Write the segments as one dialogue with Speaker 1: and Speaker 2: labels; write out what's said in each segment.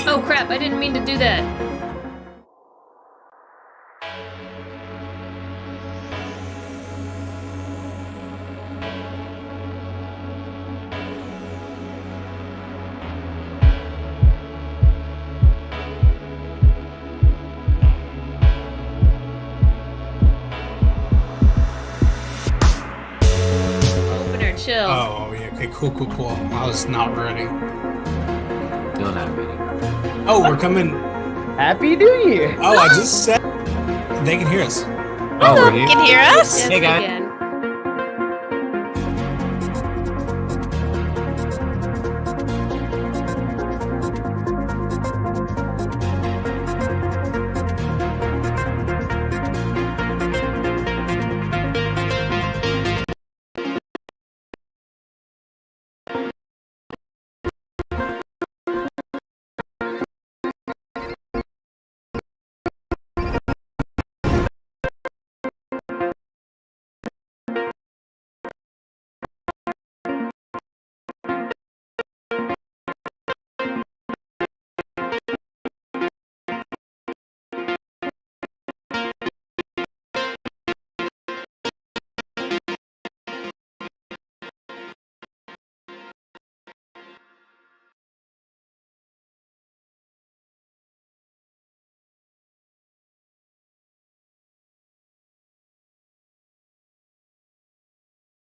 Speaker 1: Oh crap, I didn't mean to do that. Opener, chill.
Speaker 2: Oh, yeah. Okay, cool. I was not ready.
Speaker 3: Still not ready.
Speaker 2: Oh, we're coming.
Speaker 4: Happy New Year!
Speaker 2: Oh, I just said they can hear us.
Speaker 3: Oh, we're here.
Speaker 5: You can hear us?
Speaker 1: Yes,
Speaker 3: Hey,
Speaker 1: we
Speaker 3: guys.
Speaker 1: can.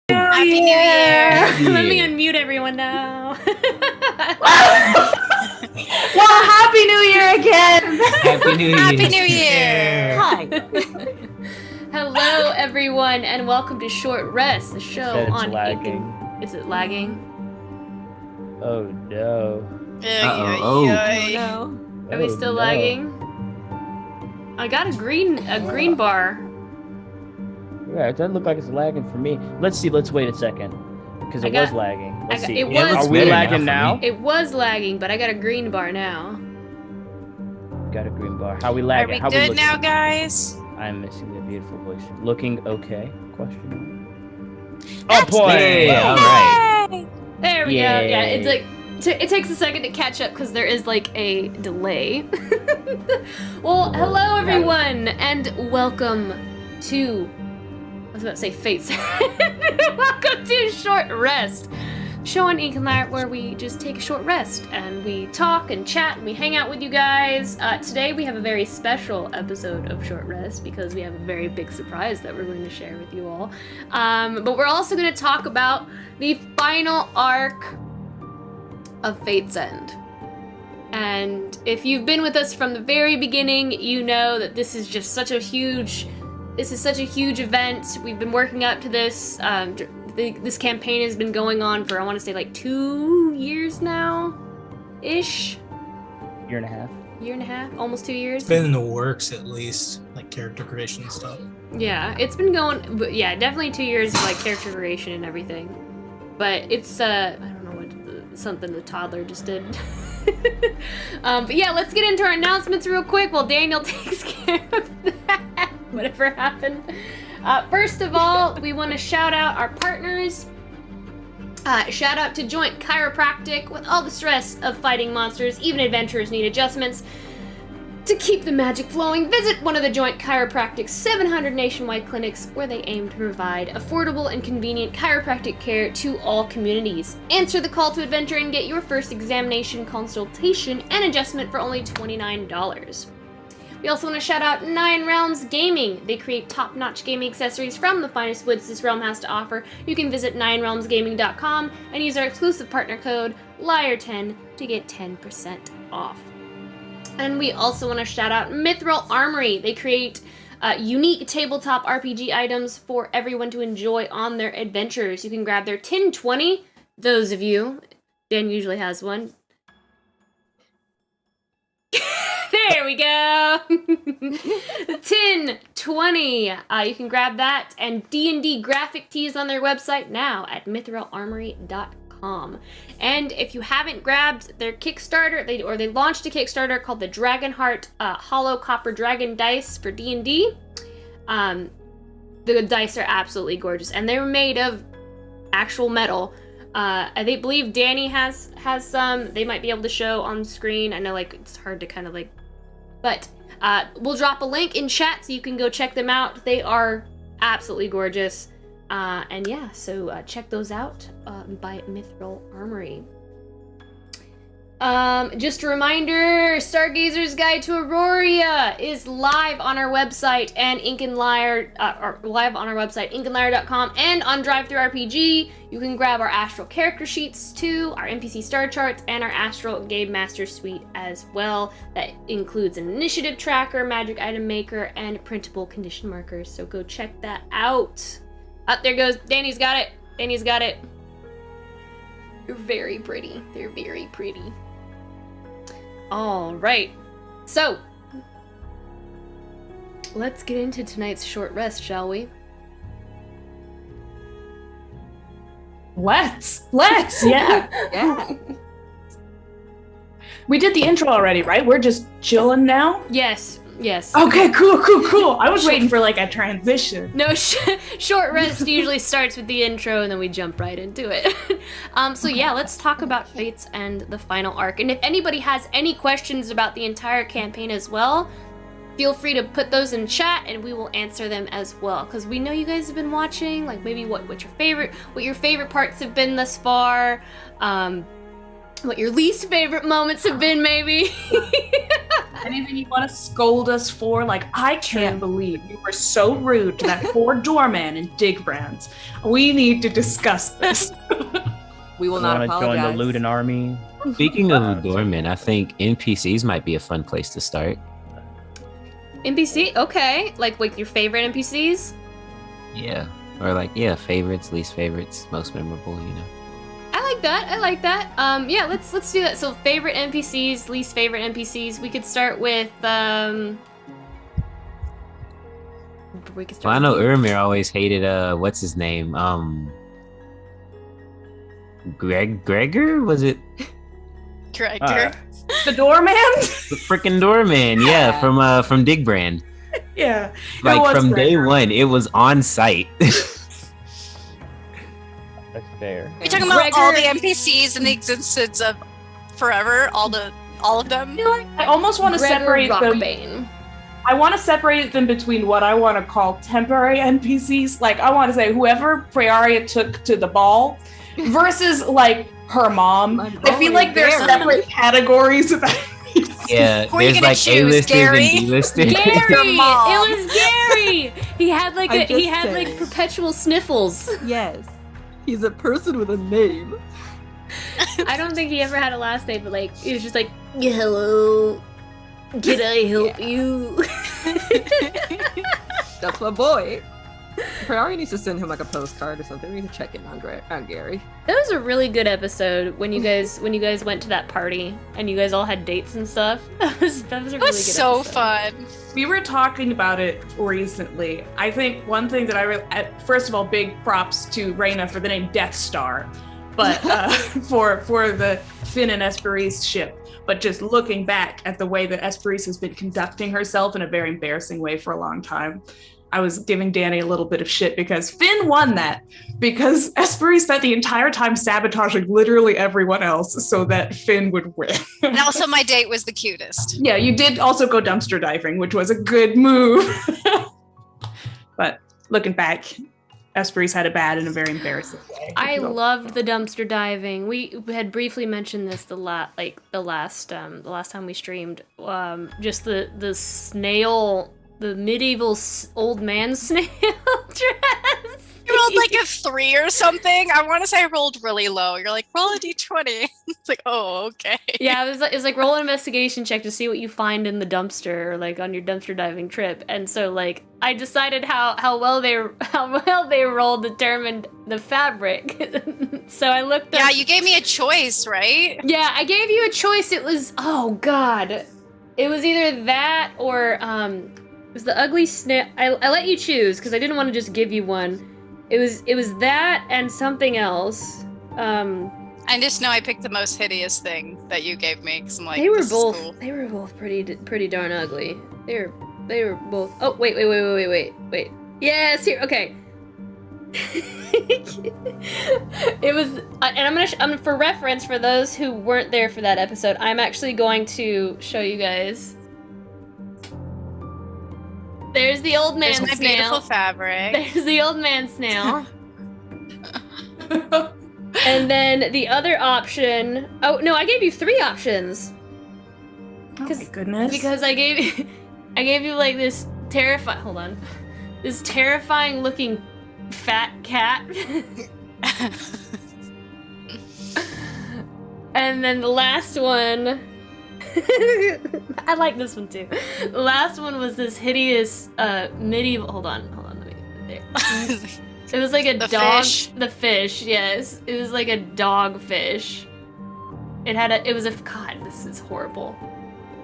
Speaker 5: Happy New Year!
Speaker 1: Let me unmute everyone now.
Speaker 6: Well, Happy New Year again!
Speaker 3: Happy New Year.
Speaker 5: Happy New Year!
Speaker 6: Hi.
Speaker 1: Hello, everyone, and welcome to Short Rest, the show
Speaker 4: Said it's
Speaker 1: on
Speaker 4: lagging.
Speaker 1: Is it lagging?
Speaker 4: Oh no.
Speaker 3: Uh-oh.
Speaker 6: No.
Speaker 1: Are we
Speaker 4: Oh,
Speaker 1: still
Speaker 4: no.
Speaker 1: lagging? I got a green bar.
Speaker 4: Yeah, it doesn't look like it's lagging for me. Let's see. Let's wait a second, because
Speaker 1: I
Speaker 4: it
Speaker 1: got-
Speaker 4: was lagging. Let's see.
Speaker 1: it
Speaker 3: Yeah, it
Speaker 1: was-
Speaker 3: looks
Speaker 4: Are we
Speaker 3: better
Speaker 4: lagging
Speaker 3: now
Speaker 4: now?
Speaker 3: for
Speaker 1: It was lagging, but I got a green bar now.
Speaker 4: Got a green bar. How we
Speaker 5: Are
Speaker 4: lagging?
Speaker 5: we
Speaker 4: How we
Speaker 5: good
Speaker 4: looking?
Speaker 5: now, guys?
Speaker 4: I'm missing the beautiful voice. Looking okay? Question.
Speaker 5: That's
Speaker 4: Oh boy!
Speaker 3: Hey, all right.
Speaker 5: Yay!
Speaker 1: There we go. Yeah,
Speaker 4: Yay.
Speaker 1: it's like it takes a second to catch up because there is like a delay. Well, hello everyone, and welcome to. I was about to say Fates. Welcome to Short Rest, show on Ink and Light where we just take a short rest and we talk and chat and we hang out with you guys. Today we have a very special episode of Short Rest because we have a very big surprise that we're going to share with you all. But we're also going to talk about the final arc of Fate's End. And if you've been with us from the very beginning, you know that this is just such a huge event. We've been working up to this. This campaign has been going on for, I want to say, like 2 years now, ish.
Speaker 4: Year and a half.
Speaker 1: Year and a half, almost 2 years.
Speaker 2: It's been in the works at least, like character creation and stuff.
Speaker 1: Yeah, it's been going, but yeah, definitely 2 years of like character creation and everything. But it's I don't know what something the toddler just did. But yeah, let's get into our announcements real quick while Daniel takes care of that. Whatever happened. First of all, we want to shout out our partners. Shout out to Joint Chiropractic. With all the stress of fighting monsters, even adventurers need adjustments. To keep the magic flowing, visit one of the Joint Chiropractic's 700 nationwide clinics where they aim to provide affordable and convenient chiropractic care to all communities. Answer the call to adventure and get your first examination, consultation, and adjustment for only $29. We also want to shout out Nine Realms Gaming. They create top-notch gaming accessories from the finest woods this realm has to offer. You can visit ninerealmsgaming.com and use our exclusive partner code LIAR10 to get 10% off. And we also want to shout out Mithril Armory. They create unique tabletop RPG items for everyone to enjoy on their adventures. You can grab their 1020, those of you. Dan usually has one. There we go. 1020. You can grab that and D&D graphic tees on their website now at mithrilarmory.com. And if you haven't grabbed their Kickstarter, they launched a Kickstarter called the Dragonheart Hollow Copper Dragon Dice for D&D. The dice are absolutely gorgeous, and they're made of actual metal, I believe Danny has some. They might be able to show on screen. I know like it's hard to kind of like, but we'll drop a link in chat so you can go check them out. They are absolutely gorgeous. And yeah, so check those out by Mithril Armory. Just a reminder, Stargazer's Guide to Aurora is live on our website and live on our website, inkandlyre.com, and on DriveThruRPG. You can grab our Astral character sheets too, our NPC star charts, and our Astral Game Master Suite as well. That includes an initiative tracker, magic item maker, and printable condition markers. So go check that out. Up there goes, Danny's got it. Danny's got it. They're very pretty. They're very pretty. All right, so let's get into tonight's short rest, shall we?
Speaker 6: Let's, yeah. We did the intro already, right? We're just chilling now?
Speaker 1: Yes.
Speaker 6: Okay, cool. I was waiting for like a transition.
Speaker 1: No, short rest usually starts with the intro and then we jump right into it. So yeah, let's talk about Fates and the final arc. And if anybody has any questions about the entire campaign as well, feel free to put those in chat and we will answer them as well. Because we know you guys have been watching, like maybe what your favorite parts have been thus far, what your least favorite moments have been maybe.
Speaker 6: Anything you want to scold us for? Like, I can't believe you were so rude to that poor doorman in Digbrands. We need to discuss this.
Speaker 7: We will not
Speaker 4: Want to
Speaker 7: apologize.
Speaker 4: join the looting army?
Speaker 3: Speaking of Dorman, I think NPCs might be a fun place to start.
Speaker 1: NPC? Okay. Like your favorite NPCs?
Speaker 3: Yeah. Or like, yeah, favorites, least favorites, most memorable, you know.
Speaker 1: I like that. Yeah, let's do that. So favorite NPCs, least favorite NPCs. We could start with
Speaker 3: Well, I know Urmir always hated what's his name? Gregor? Was it
Speaker 5: Director.
Speaker 6: The doorman?
Speaker 3: the freaking doorman? Yeah, from Digbrand.
Speaker 6: Yeah.
Speaker 3: Like from day one, it was on site.
Speaker 4: That's fair.
Speaker 5: You're talking about all the NPCs in the existence of forever, all of them.
Speaker 6: I almost want to separate them.
Speaker 1: Rockbane.
Speaker 6: I want to separate them between what I want to call temporary NPCs. Like, I want to say whoever Priaria took to the ball versus, like, her mom. I feel like they're separate categories of
Speaker 3: Yeah,
Speaker 5: Who are you
Speaker 3: there's
Speaker 5: gonna
Speaker 3: like
Speaker 5: choose,
Speaker 3: A-listers
Speaker 5: Gary?
Speaker 3: and B-listers.
Speaker 1: Gary!
Speaker 5: Your mom.
Speaker 1: It was Gary! He had like
Speaker 7: I'm just saying.
Speaker 1: perpetual sniffles.
Speaker 7: Yes. He's a person with a name.
Speaker 1: I don't think he ever had a last name, but like he was just like, hello. Can I help you?
Speaker 7: That's my boy. Priori needs to send him like a postcard or something. We need to check in on Gary.
Speaker 1: That was a really good episode when you guys went to that party and you guys all had dates and stuff. That was a really good
Speaker 5: was so
Speaker 1: episode.
Speaker 5: fun.
Speaker 6: We were talking about it recently. I think one thing that first of all, big props to Reyna for the name Death Star, but for the Finn and Esperise ship. But just looking back at the way that Esperise has been conducting herself in a very embarrassing way for a long time, I was giving Danny a little bit of shit because Finn won that because Esperise spent the entire time sabotaging literally everyone else so that Finn would win.
Speaker 5: And also my date was the cutest.
Speaker 6: Yeah, you did also go dumpster diving, which was a good move. But looking back, Esperise had it bad in a very embarrassing way.
Speaker 1: I loved the dumpster diving. We had briefly mentioned this the last time we streamed. Just the snail, the medieval old man snail dress.
Speaker 5: You rolled like a 3 or something. I want to say I rolled really low. You're like, roll a d20. It's like, oh, okay.
Speaker 1: Yeah, it was like roll an investigation check to see what you find in the dumpster, or like on your dumpster diving trip. And so like I decided how well they rolled determined the fabric. So I looked up.
Speaker 5: Yeah, you gave me a choice, right?
Speaker 1: Yeah, I gave you a choice. It was it was either that or it was the ugly snail. I let you choose because I didn't want to just give you one. It was that and something else.
Speaker 5: I just know I picked the most hideous thing that you gave me because I'm like,
Speaker 1: They were
Speaker 5: this is
Speaker 1: both
Speaker 5: cool.
Speaker 1: they were both pretty darn ugly. They were both. Oh wait. Yes, here. Okay. It was, and I'm for reference for those who weren't there for that episode. I'm actually going to show you guys. There's the old man
Speaker 5: There's my
Speaker 1: snail.
Speaker 5: beautiful fabric.
Speaker 1: There's the old man snail. And then the other option. Oh no, I gave you 3 options.
Speaker 6: Oh my goodness.
Speaker 1: Because I gave you like this terrifying. Hold on. This terrifying looking fat cat. And then the last one. I like this one too. The last one was this hideous medieval. Hold on. Let me. There. It was like a
Speaker 5: The
Speaker 1: dog.
Speaker 5: fish?
Speaker 1: The fish, yes. It was like a dog fish. It was a. God, this is horrible.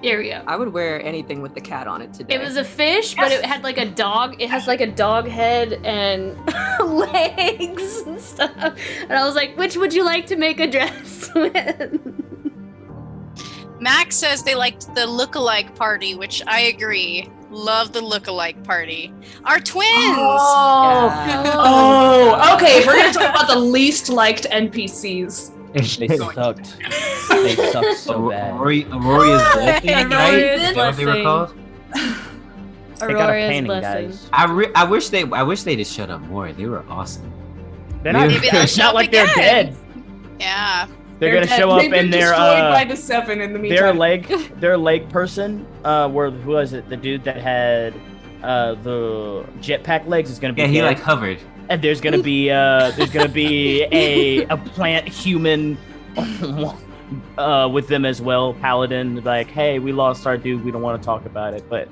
Speaker 1: Here we go.
Speaker 7: I would wear anything with the cat on it today.
Speaker 1: It was a fish, but it had like a dog. It has like a dog head and legs and stuff. And I was like, which would you like to make a dress with?
Speaker 5: Max says they liked the look-alike party, which I agree. Love the look-alike party. Our twins!
Speaker 6: Oh.
Speaker 7: Yeah.
Speaker 6: Oh, okay. If we're gonna talk about the least liked NPCs.
Speaker 4: They sucked. They sucked so bad.
Speaker 3: Aurora's blessing, right?
Speaker 1: Aurora's
Speaker 3: Is that what they were
Speaker 1: blessing.
Speaker 3: called?
Speaker 4: They got a
Speaker 1: Aurora's
Speaker 4: painting,
Speaker 1: blessing.
Speaker 4: guys.
Speaker 3: I wish they just shut up more. They were awesome.
Speaker 4: They're not,
Speaker 5: Maybe they'll
Speaker 4: it's
Speaker 5: show
Speaker 4: not
Speaker 5: up
Speaker 4: like they're
Speaker 5: again.
Speaker 4: dead.
Speaker 5: Yeah.
Speaker 4: They're gonna show up
Speaker 6: They've been
Speaker 4: in their
Speaker 6: destroyed by the 7 in the meantime.
Speaker 4: their leg person. Who was it? The dude that had the jetpack legs is gonna be
Speaker 3: Yeah, he
Speaker 4: dead.
Speaker 3: like hovered.
Speaker 4: And there's gonna be a plant human with them as well. Paladin, like, hey, we lost our dude. We don't want to talk about it, but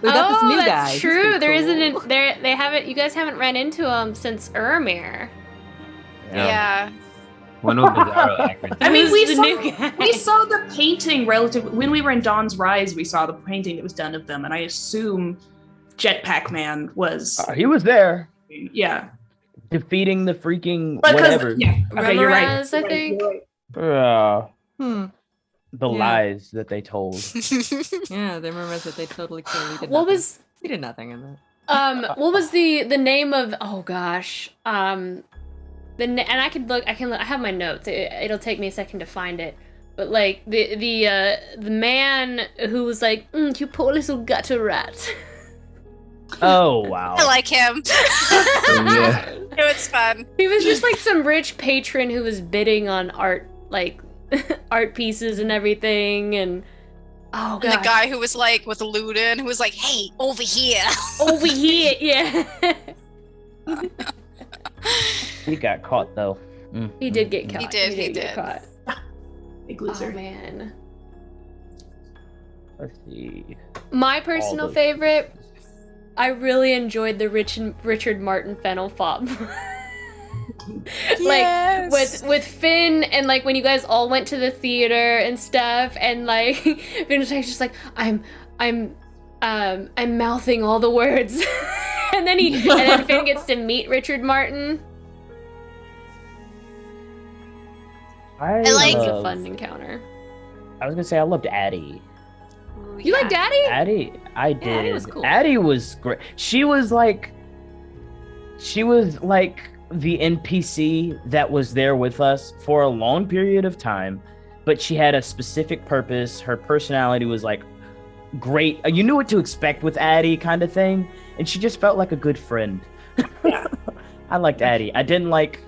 Speaker 7: We got this new guy.
Speaker 1: That's
Speaker 7: He's
Speaker 1: true.
Speaker 7: pretty
Speaker 1: There
Speaker 7: cool.
Speaker 1: isn't. They haven't. You guys haven't ran into him since Ermir.
Speaker 5: Yeah.
Speaker 3: One of Bizarro acronyms.
Speaker 6: I mean,
Speaker 1: Who's
Speaker 6: we
Speaker 1: the
Speaker 6: saw,
Speaker 1: new guy?
Speaker 6: we saw the painting when we were in Dawn's Rise. We saw the painting that was done of them, and I assume Jetpack Man was.
Speaker 4: he was there
Speaker 6: Yeah.
Speaker 4: defeating the freaking
Speaker 6: But 'cause-
Speaker 4: whatever.
Speaker 6: Yeah. Okay, you're right.
Speaker 1: Remoraz, I think.
Speaker 4: The
Speaker 7: Yeah.
Speaker 4: lies that they told.
Speaker 7: Yeah, they remember that they totally clearly did
Speaker 1: What
Speaker 7: nothing.
Speaker 1: was
Speaker 7: We did nothing in that.
Speaker 1: what was the name of? Oh gosh. And I have my notes. It'll take me a second to find it. But like the man who was like, you poor little gutter rat.
Speaker 4: Oh wow.
Speaker 5: I like him.
Speaker 3: Yeah.
Speaker 5: It was fun.
Speaker 1: He was just like some rich patron who was bidding on art, like art pieces and everything, and oh
Speaker 5: And
Speaker 1: god,
Speaker 5: the guy who was like with Luden, who was like, hey, over here.
Speaker 1: over here, yeah.
Speaker 4: He got caught though.
Speaker 1: He did get caught.
Speaker 5: He did.
Speaker 1: Get caught.
Speaker 6: Big
Speaker 1: Oh
Speaker 6: loser.
Speaker 1: man.
Speaker 4: Let's see.
Speaker 1: My personal
Speaker 4: those-
Speaker 1: favorite, I really enjoyed the Richard Martin Fennel Fob.
Speaker 5: Yes.
Speaker 1: Like with Finn, and like when you guys all went to the theater and stuff, and like Finn was just like, I'm mouthing all the words. and then Finn gets to meet Richard Martin.
Speaker 4: I
Speaker 5: like-
Speaker 1: It was a
Speaker 4: love-
Speaker 1: fun encounter.
Speaker 4: I was gonna say I loved Addie.
Speaker 1: You like Daddy?
Speaker 4: Addie, I did.
Speaker 7: Addie was cool.
Speaker 4: Addie was great. She was like the NPC that was there with us for a long period of time, but she had a specific purpose. Her personality was like great. You knew what to expect with Addie, kind of thing, and she just felt like a good friend.
Speaker 6: Yeah.
Speaker 4: I liked Addie. I didn't like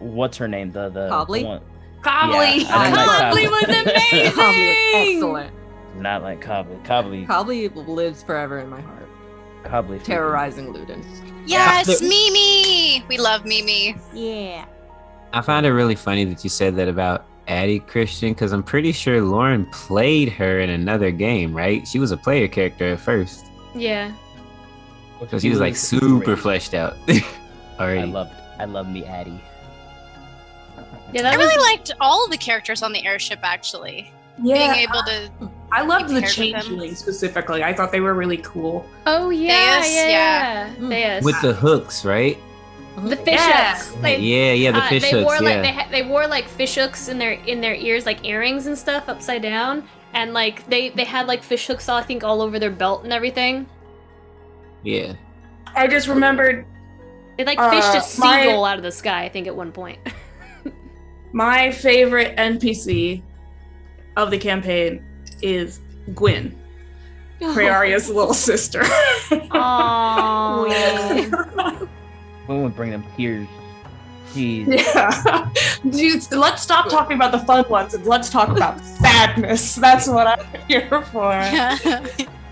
Speaker 4: what's her name? The
Speaker 7: Cobley?
Speaker 4: one.
Speaker 6: Cobley.
Speaker 4: Yeah, I didn't like
Speaker 1: Cobley
Speaker 4: Cobley.
Speaker 1: was amazing.
Speaker 7: Cobley was excellent.
Speaker 4: Not like Cobley. Cobley.
Speaker 7: Cobley lives forever in my heart.
Speaker 4: Cobley.
Speaker 7: Terrorizing Luden.
Speaker 5: Yes,
Speaker 3: Yeah.
Speaker 5: Mimi. We love Mimi.
Speaker 7: Yeah.
Speaker 3: I found it really funny that you said that about Addie, Christian, because I'm pretty sure Lauren played her in another game, right? She was a player character at first.
Speaker 1: Yeah.
Speaker 3: So she was like super fleshed out already.
Speaker 4: I love me Addie.
Speaker 1: Yeah, that
Speaker 5: I
Speaker 1: was
Speaker 5: really liked all the characters on the airship, actually.
Speaker 6: Yeah.
Speaker 5: Being able to.
Speaker 6: I loved the
Speaker 5: Keep pairs with them.
Speaker 6: changelings specifically. I thought they were really cool.
Speaker 1: Oh yeah,
Speaker 5: Theus,
Speaker 1: yeah.
Speaker 7: Mm.
Speaker 1: Theus.
Speaker 3: With the hooks, right?
Speaker 1: the fish
Speaker 6: Yeah.
Speaker 1: hooks. They,
Speaker 3: Yeah, the fish
Speaker 1: they
Speaker 3: hooks,
Speaker 1: wore
Speaker 3: yeah.
Speaker 1: like they wore like fish hooks in their ears, like earrings and stuff, upside down, and like they had like fish hooks, I think, all over their belt and everything.
Speaker 3: Yeah.
Speaker 6: I just remembered
Speaker 1: It like fished a
Speaker 6: my-
Speaker 1: seagull out of the sky, I think, at one point.
Speaker 6: my favorite NPC of the campaign is Gwyn, Prearia's little sister.
Speaker 1: Aww.
Speaker 4: When we bring them tears. Jeez.
Speaker 6: Yeah. Dude, let's stop talking about the fun ones and let's talk about sadness. That's what I'm here for.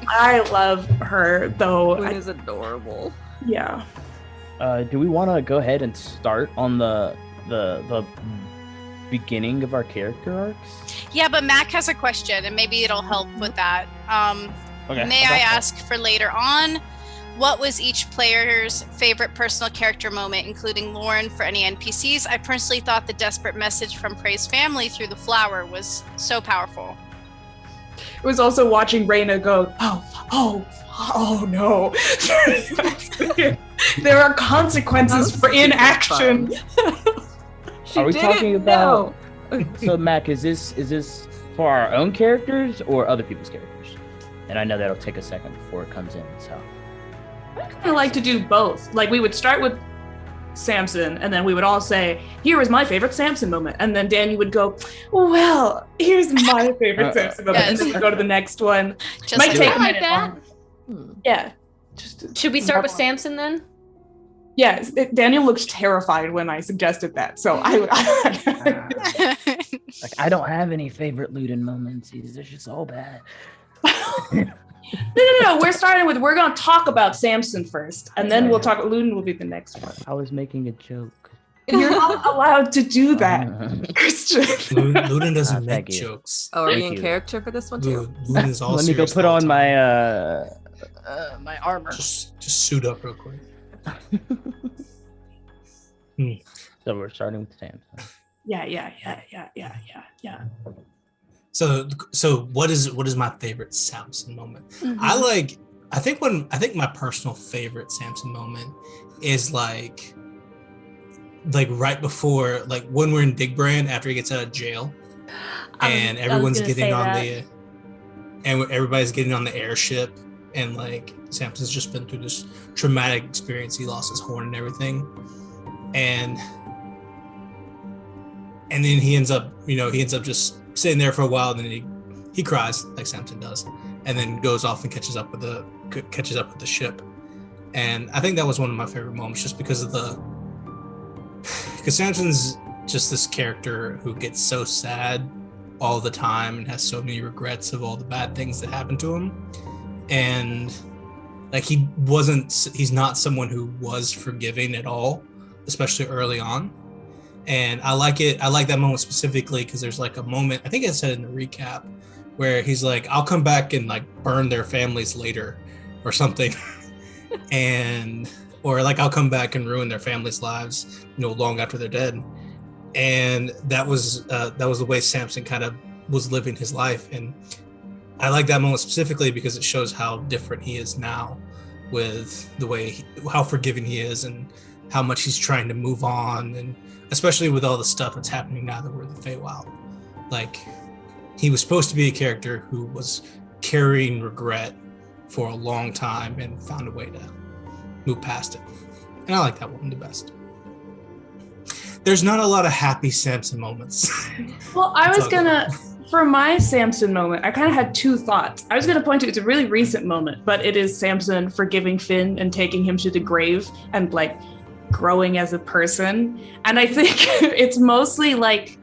Speaker 6: I love her, though.
Speaker 7: Gwyn is adorable.
Speaker 6: Yeah.
Speaker 4: Do we want to go ahead and start on the beginning of our character arcs?
Speaker 5: Yeah, but Mac has a question, and maybe it'll help with that.
Speaker 4: Okay.
Speaker 5: May I ask for later on, what was each player's favorite personal character moment, including Lauren, for any NPCs? I personally thought the desperate message from Prey's family through the flower was so powerful.
Speaker 6: It was also watching Reyna go, oh no. There are consequences for inaction.
Speaker 4: Are we talking about? So, Mac, is this for our own characters or other people's characters? And I know that'll take a second before it comes in. So,
Speaker 6: I like to do both. Like, we would start with Samson, and then we would all say, here is my favorite Samson moment. And then Daniel would go, well, here's my favorite Samson moment. And then we go to the next one.
Speaker 5: Just
Speaker 6: Might
Speaker 5: like
Speaker 6: take
Speaker 1: I
Speaker 6: a
Speaker 1: like
Speaker 6: minute
Speaker 1: that.
Speaker 6: longer. Yeah.
Speaker 1: Should we start with Samson then?
Speaker 6: Yeah, Daniel looks terrified when I suggested that. So
Speaker 4: like, I don't have any favorite Luden moments. They're just all bad.
Speaker 6: No. We're going to talk about Samson first, and then we'll talk. Luden will be the next one.
Speaker 4: I was making a joke.
Speaker 6: You're not allowed to do that, Christian.
Speaker 2: Luden doesn't make
Speaker 4: thank you.
Speaker 2: jokes.
Speaker 7: Oh, are we
Speaker 4: Thank
Speaker 7: in
Speaker 4: you.
Speaker 7: character for this one too?
Speaker 2: Luden is all
Speaker 4: Let me go
Speaker 2: serious
Speaker 4: put
Speaker 2: all
Speaker 4: on
Speaker 2: the time.
Speaker 4: my armor.
Speaker 2: Just suit up real quick.
Speaker 4: So we're starting with Samson.
Speaker 6: Yeah.
Speaker 2: So what is my favorite Samson moment? I think my personal favorite Samson moment is like right before, like when we're in Big Brand after he gets out of jail, and everyone's getting on everybody's getting on the airship, and like Samson's just been through this traumatic experience. He lost his horn and everything, and then he ends up just sitting there for a while, and then he cries like Samson does, and then goes off and catches up with the ship. And I think that was one of my favorite moments, just because Samson's just this character who gets so sad all the time and has so many regrets of all the bad things that happened to him. And like he's not someone who was forgiving at all, especially early on. And I like that moment specifically because there's like a moment, I think I said in the recap, where he's like, I'll come back and like burn their families later or something. Or like I'll come back and ruin their families' lives, long after they're dead. And that was the way Samson kind of was living his life. And I like that moment specifically because it shows how different he is now, with the way how forgiving he is and how much he's trying to move on, and especially with all the stuff that's happening now that we're in the Feywild. Like, he was supposed to be a character who was carrying regret for a long time and found a way to move past it. And I like that one the best. There's not a lot of happy Samson moments.
Speaker 6: Well, I was gonna, for my Samson moment, I kind of had two thoughts. I was gonna point to, it's a really recent moment, but it is Samson forgiving Finn and taking him to the grave and like growing as a person. And I think it's mostly like,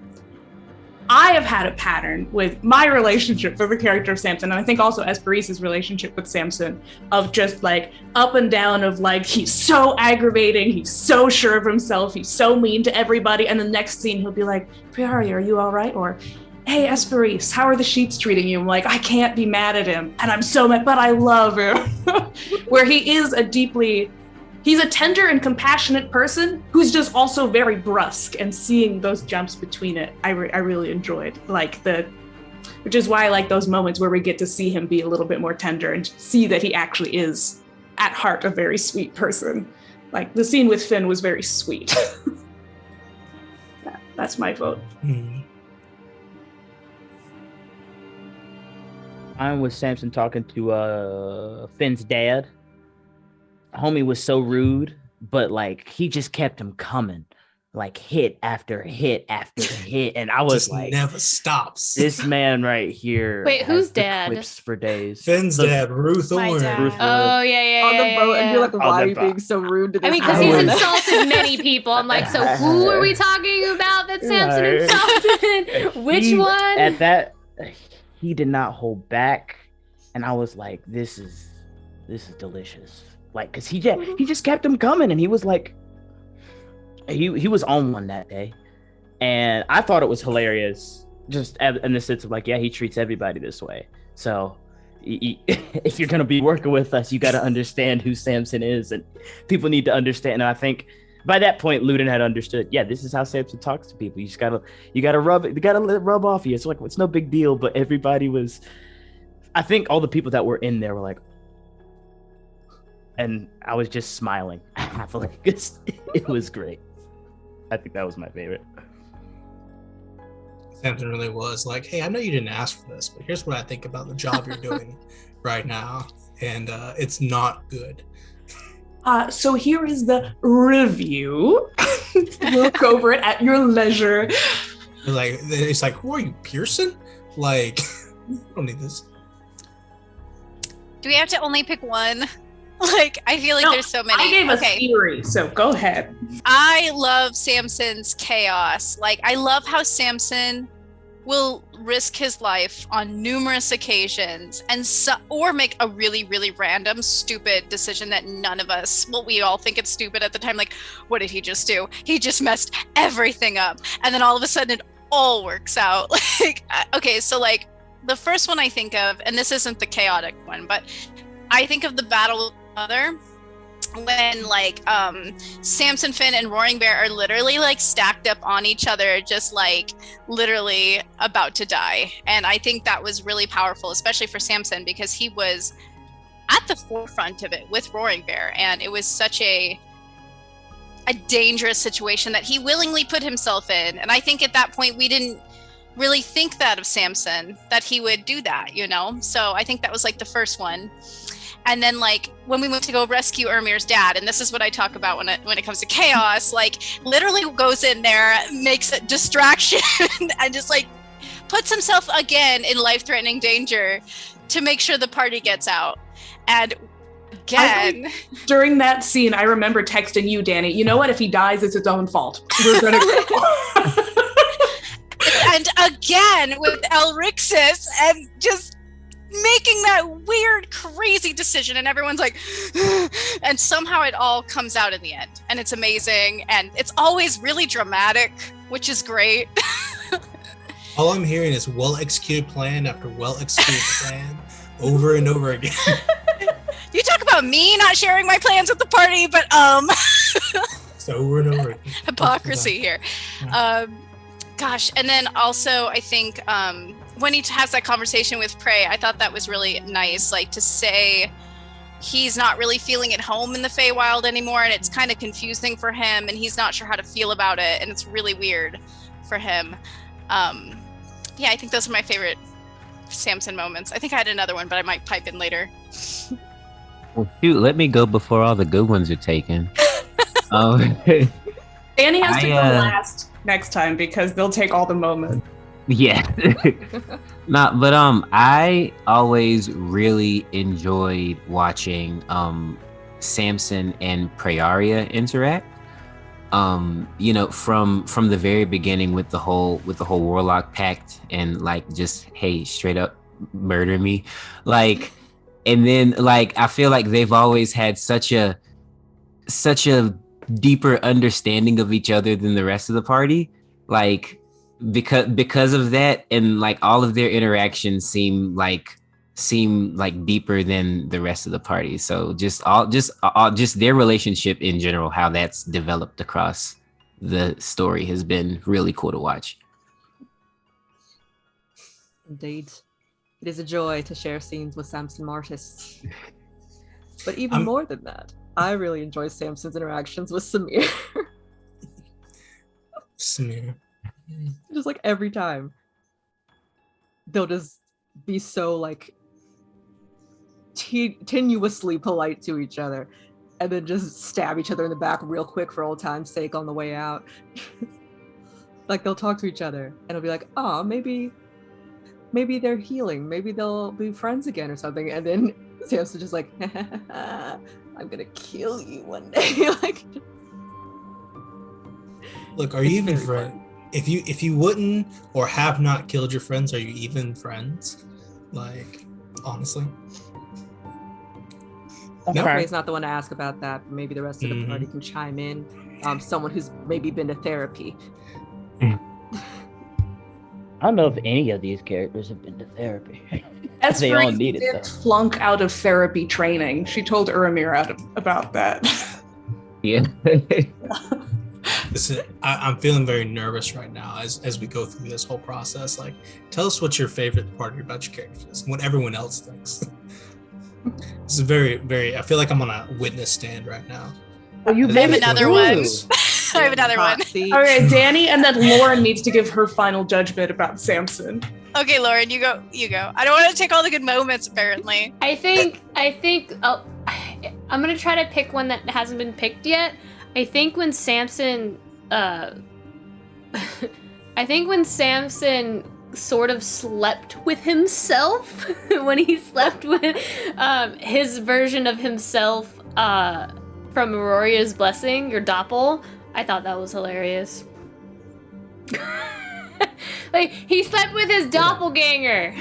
Speaker 6: I have had a pattern with my relationship with the character of Samson, and I think also Esperise's relationship with Samson, of just like up and down of like, he's so aggravating, he's so sure of himself, he's so mean to everybody, and the next scene he'll be like, Priori, are you all right? Or, hey, Esperise, how are the sheets treating you? I'm like, I can't be mad at him, and I'm so mad, but I love him. Where he is he's a tender and compassionate person who's just also very brusque, and seeing those jumps between it, I really enjoyed. Which is why I like those moments where we get to see him be a little bit more tender and see that he actually is, at heart, a very sweet person. Like, the scene with Finn was very sweet. That's my vote.
Speaker 4: Mine was Samson talking to Finn's dad. homie was so rude, but like he just kept him coming, like hit after hit after hit, and I was
Speaker 2: Just
Speaker 4: like,
Speaker 2: never stops.
Speaker 4: this man right here.
Speaker 1: Wait,
Speaker 4: has
Speaker 1: whose
Speaker 4: the
Speaker 1: dad?
Speaker 4: clips for days.
Speaker 2: Finn's
Speaker 4: The-
Speaker 2: dad, Ruth
Speaker 5: My
Speaker 2: Owen.
Speaker 5: dad.
Speaker 1: Oh yeah,
Speaker 7: On the boat, and you're like,
Speaker 4: On
Speaker 7: why
Speaker 4: the
Speaker 7: are you
Speaker 4: boat.
Speaker 7: being so rude to this
Speaker 1: I mean, because
Speaker 4: I
Speaker 1: he's
Speaker 7: man?
Speaker 4: was-
Speaker 1: insulted many people. I'm like, so who are we talking about that Samson
Speaker 4: Right.
Speaker 1: insulted? Which
Speaker 4: He-
Speaker 1: one?
Speaker 4: At that, he did not hold back, and I was like, this is delicious. Like, cause he just kept him coming, and he was like, he was on one that day, and I thought it was hilarious, just in the sense of like, yeah, he treats everybody this way. So, if you're gonna be working with us, you got to understand who Samson is, and people need to understand. And I think by that point, Ludin had understood. Yeah, this is how Samson talks to people. You gotta rub it. You gotta let it rub off you. It's like it's no big deal. But everybody was. I think all the people that were in there were like, and I was just smiling happily because it was great. I think that was my favorite.
Speaker 2: Samson really was like, hey, I know you didn't ask for this, but here's what I think about the job you're doing right now. And it's not good.
Speaker 6: So here is the review. Look over it at your leisure.
Speaker 2: Like, it's like, who are you, Pearson? Like, I don't need this.
Speaker 5: Do we have to only pick one? Like, I feel like
Speaker 6: No,
Speaker 5: there's so many.
Speaker 6: I gave a
Speaker 5: Okay.
Speaker 6: theory, so go ahead.
Speaker 5: I love Samson's chaos. Like, I love how Samson will risk his life on numerous occasions or make a really, really random, stupid decision that none of us, well, we all think it's stupid at the time. Like, what did he just do? He just messed everything up. And then all of a sudden it all works out. Like, okay, so like the first one I think of, and this isn't the chaotic one, but I think of the Battle of Mother, when like Samson, Finn, and Roaring Bear are literally like stacked up on each other, just like literally about to die. And I think that was really powerful, especially for Samson, because he was at the forefront of it with Roaring Bear, and it was such a dangerous situation that he willingly put himself in. And I think at that point we didn't really think that of Samson, that he would do that, you know? So I think that was like the first one. And then like when we went to go rescue Ermir's dad, and this is what I talk about when it comes to chaos, like literally goes in there, makes a distraction and just like puts himself again in life-threatening danger to make sure the party gets out. And again,
Speaker 6: During that scene, I remember texting you, Danny, you know what? If he dies, it's his own fault. We're gonna
Speaker 5: and again with Elrixis, and just making that weird, crazy decision, and everyone's like, and somehow it all comes out in the end, and it's amazing, and it's always really dramatic, which is great.
Speaker 2: All I'm hearing is well-executed plan after well-executed plan over and over again.
Speaker 5: You talk about me not sharing my plans with the party, but
Speaker 2: It's over and over again.
Speaker 5: hypocrisy here. Gosh, and then also I think when he has that conversation with Prey, I thought that was really nice, like to say he's not really feeling at home in the Feywild anymore, and it's kind of confusing for him, and he's not sure how to feel about it, and it's really weird for him. Yeah, I think those are my favorite Samson moments. I think I had another one, but I might pipe in later.
Speaker 3: Well, shoot, let me go before all the good ones are taken.
Speaker 6: Danny has to go
Speaker 3: I,
Speaker 6: last next time because they'll take all the moments.
Speaker 3: Yeah. But I always really enjoyed watching Samson and Praeria interact. You know, from the very beginning with the whole Warlock pact, and like just, hey, straight up murder me. Like, and then like I feel like they've always had such a deeper understanding of each other than the rest of the party. Like, because of that, and like all of their interactions seem like deeper than the rest of the party. So just their relationship in general, how that's developed across the story, has been really cool to watch.
Speaker 7: Indeed. It is a joy to share scenes with Samson Mortis. But even more than that, I really enjoy Samson's interactions with Samir.
Speaker 2: Samir.
Speaker 7: Just like every time. They'll just be so like tenuously polite to each other. and then just stab each other in the back real quick for old time's sake on the way out. Like they'll talk to each other and it'll be like, oh, maybe they're healing. Maybe they'll be friends again or something. And then Samson's just like, I'm gonna kill you one day. Like,
Speaker 2: Look, are you even friends? If you wouldn't or have not killed your friends, are you even friends? Like, honestly.
Speaker 7: no,
Speaker 4: Okay.
Speaker 7: Ray's not the one to ask about that. But maybe the rest of the party can chime in. Someone who's maybe been to therapy.
Speaker 4: I don't know if any of these characters have been to therapy. They all need it,
Speaker 6: did
Speaker 4: though.
Speaker 6: flunk out of therapy training. She told Uramir about that.
Speaker 3: Yeah.
Speaker 2: Listen, I'm feeling very nervous right now as we go through this whole process. Like, tell us what your favorite part about your character is, what everyone else thinks. This is very, very. I feel like I'm on a witness stand right now.
Speaker 4: Well, you
Speaker 2: As
Speaker 5: I have
Speaker 2: we
Speaker 4: made it
Speaker 2: go
Speaker 5: another
Speaker 2: through
Speaker 5: one.
Speaker 2: this.
Speaker 5: I have another one.
Speaker 7: Hot seat.
Speaker 6: All right, Danny, and then Lauren needs to give her final judgment about Samson.
Speaker 5: Okay, Lauren, you go. I don't want to take all the good moments, apparently.
Speaker 1: I think I'm gonna try to pick one that hasn't been picked yet. I think when Samson sort of slept with himself, when he slept with his version of himself from Auroria's blessing, your doppel, I thought that was hilarious. Like, he slept with his doppelganger.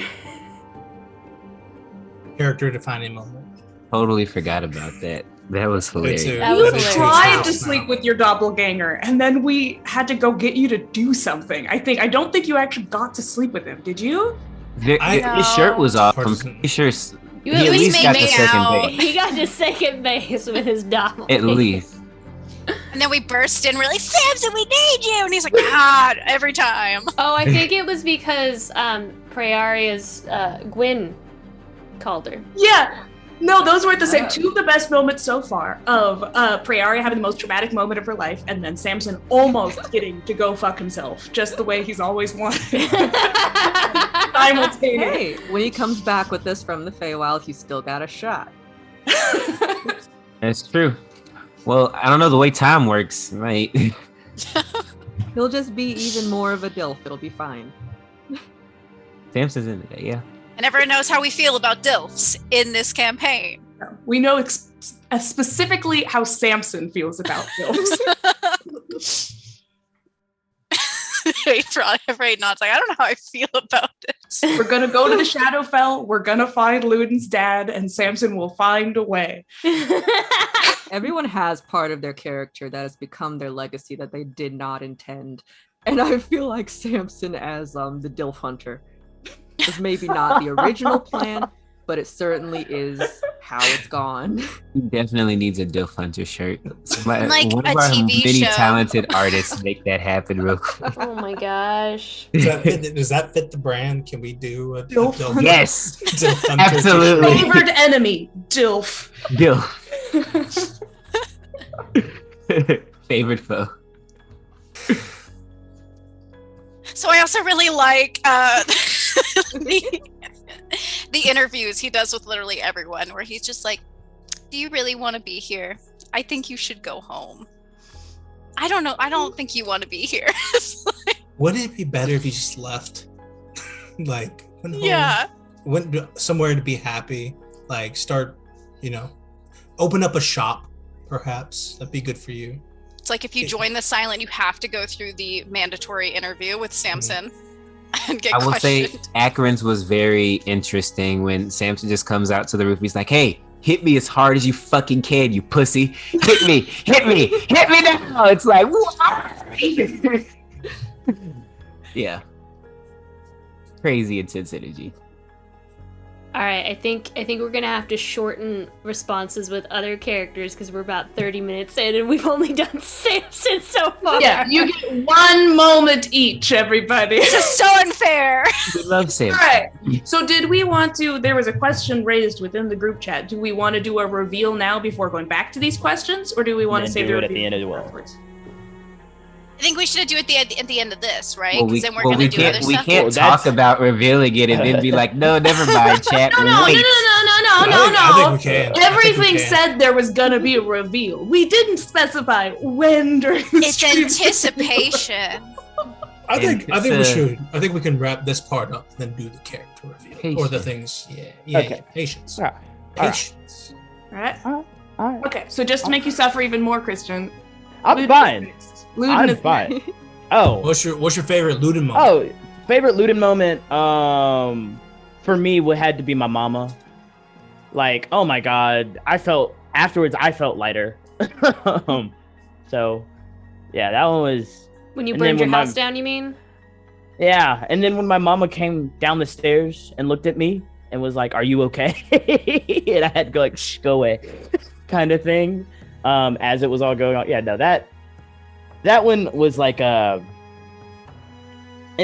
Speaker 2: Character defining moment.
Speaker 3: Totally forgot about that. That was hilarious.
Speaker 2: too.
Speaker 1: That
Speaker 6: You
Speaker 1: was hilarious.
Speaker 6: tried to sleep with your doppelganger, and then we had to go get you to do something. I don't think you actually got to sleep with him. Did you?
Speaker 3: His shirt was off. I'm
Speaker 2: Partisan.
Speaker 3: pretty sure
Speaker 1: You
Speaker 3: he
Speaker 1: at
Speaker 3: at
Speaker 1: least
Speaker 3: least got
Speaker 5: made
Speaker 3: the
Speaker 5: me
Speaker 3: second
Speaker 5: out.
Speaker 3: base.
Speaker 1: He got to second base with his doppelganger.
Speaker 3: At least.
Speaker 5: And then we burst in, we're like, Samson, we need you! And he's like, God, every time.
Speaker 1: Oh, I think it was because Prearia's Gwyn called her.
Speaker 6: Yeah. No, those were the same.
Speaker 7: Oh.
Speaker 6: Two of the best moments so far of Prearia having the most traumatic moment of her life, and then Samson almost getting to go fuck himself, just the way he's always wanted. Simultaneous.
Speaker 7: Hey, when he comes back with this from the Feywild, he's still got a shot.
Speaker 3: That's true. Well, I don't know the way time works, right?
Speaker 7: He'll just be even more of a dilf. It'll be fine.
Speaker 3: Samson's in it, yeah.
Speaker 5: And everyone knows how we feel about DILFs in this campaign.
Speaker 6: We know specifically how Samson feels about films.
Speaker 5: Right now, it's like, I don't know how I feel about this.
Speaker 6: We're gonna go to the Shadowfell. We're gonna find Ludin's dad, and Samson will find a way.
Speaker 7: Everyone has part of their character that has become their legacy that they did not intend. And I feel like Samson as the Dilf Hunter is maybe not the original plan, but it certainly is how it's gone.
Speaker 3: He definitely needs a Dilf Hunter shirt.
Speaker 5: Like
Speaker 3: one
Speaker 5: a
Speaker 3: of our
Speaker 5: TV
Speaker 3: many
Speaker 5: show.
Speaker 3: talented artists make that happen real quick.
Speaker 1: Oh my gosh.
Speaker 2: Does that fit the brand? Can we do a
Speaker 6: Dilf
Speaker 2: Dilf
Speaker 6: Hunter.
Speaker 3: Yes,
Speaker 2: Dilf Hunter
Speaker 3: absolutely.
Speaker 6: Favored enemy, Dilf.
Speaker 3: Dilf. Favorite foe.
Speaker 5: So I also really like the interviews he does with literally everyone, where he's just like, do you really want to be here? I think you should go home. I don't know. I don't think you want to be here.
Speaker 2: Wouldn't it be better if you just left? Like, went home,
Speaker 5: Yeah.
Speaker 2: went somewhere to be happy, like start, open up a shop, perhaps. That'd be good for you.
Speaker 5: It's like if you join the silent, you have to go through the mandatory interview with Samson and get
Speaker 3: I will say
Speaker 5: questioned.
Speaker 3: Akron's was very interesting when Samson just comes out to the roof. He's like, hey, hit me as hard as you fucking can, you pussy. Hit me, hit me now. It's like, what? Yeah. Crazy intense energy.
Speaker 1: All right, I think we're gonna have to shorten responses with other characters because we're about 30 minutes in and we've only done Samson so far.
Speaker 6: Yeah, you get 1 moment each, everybody.
Speaker 5: This is so unfair.
Speaker 3: We love Samson.
Speaker 6: All right. So did we want to, there was a question raised within the group chat. Do we want to do a reveal now before going back to these questions, or do we want to
Speaker 4: And
Speaker 6: save
Speaker 4: do
Speaker 6: the
Speaker 4: it at the
Speaker 6: reveal
Speaker 4: end as well?
Speaker 6: afterwards?
Speaker 5: I think we should do it at the end of this, right?
Speaker 3: Well,
Speaker 5: Because then we're gonna do other
Speaker 3: we
Speaker 5: stuff.
Speaker 3: can't
Speaker 4: Well,
Speaker 3: talk
Speaker 4: that's-
Speaker 3: about revealing it and then be like, no, never mind, chat.
Speaker 6: No,
Speaker 3: Wait.
Speaker 2: I think we can.
Speaker 6: Everything said there was gonna be a reveal. We didn't specify when during the
Speaker 5: It's
Speaker 6: stream.
Speaker 5: anticipation.
Speaker 2: I think we should. I think we can wrap this part up, then do the character reveal or the things. Yeah.
Speaker 4: Okay.
Speaker 2: Patience.
Speaker 4: All right.
Speaker 2: Patience.
Speaker 6: All right.
Speaker 4: All right.
Speaker 6: Okay, so just to make you suffer even more, Christian.
Speaker 4: I'm
Speaker 6: Luden
Speaker 4: fine.
Speaker 6: is next. Luden
Speaker 4: I'm
Speaker 6: is
Speaker 4: fine.
Speaker 6: next.
Speaker 4: Oh.
Speaker 2: What's your favorite Luden moment?
Speaker 4: Oh, favorite Luden moment. For me, would had to be my mama. Like, oh my god, I felt lighter. So, yeah, that one was.
Speaker 1: When you
Speaker 4: And
Speaker 1: burned
Speaker 4: then
Speaker 1: your
Speaker 4: when
Speaker 1: house down, you mean?
Speaker 4: Yeah, and then when my mama came down the stairs and looked at me and was like, "Are you okay?" and I had to go like, "Shh, go away," kind of thing. As it was all going on, yeah, no, that one was like it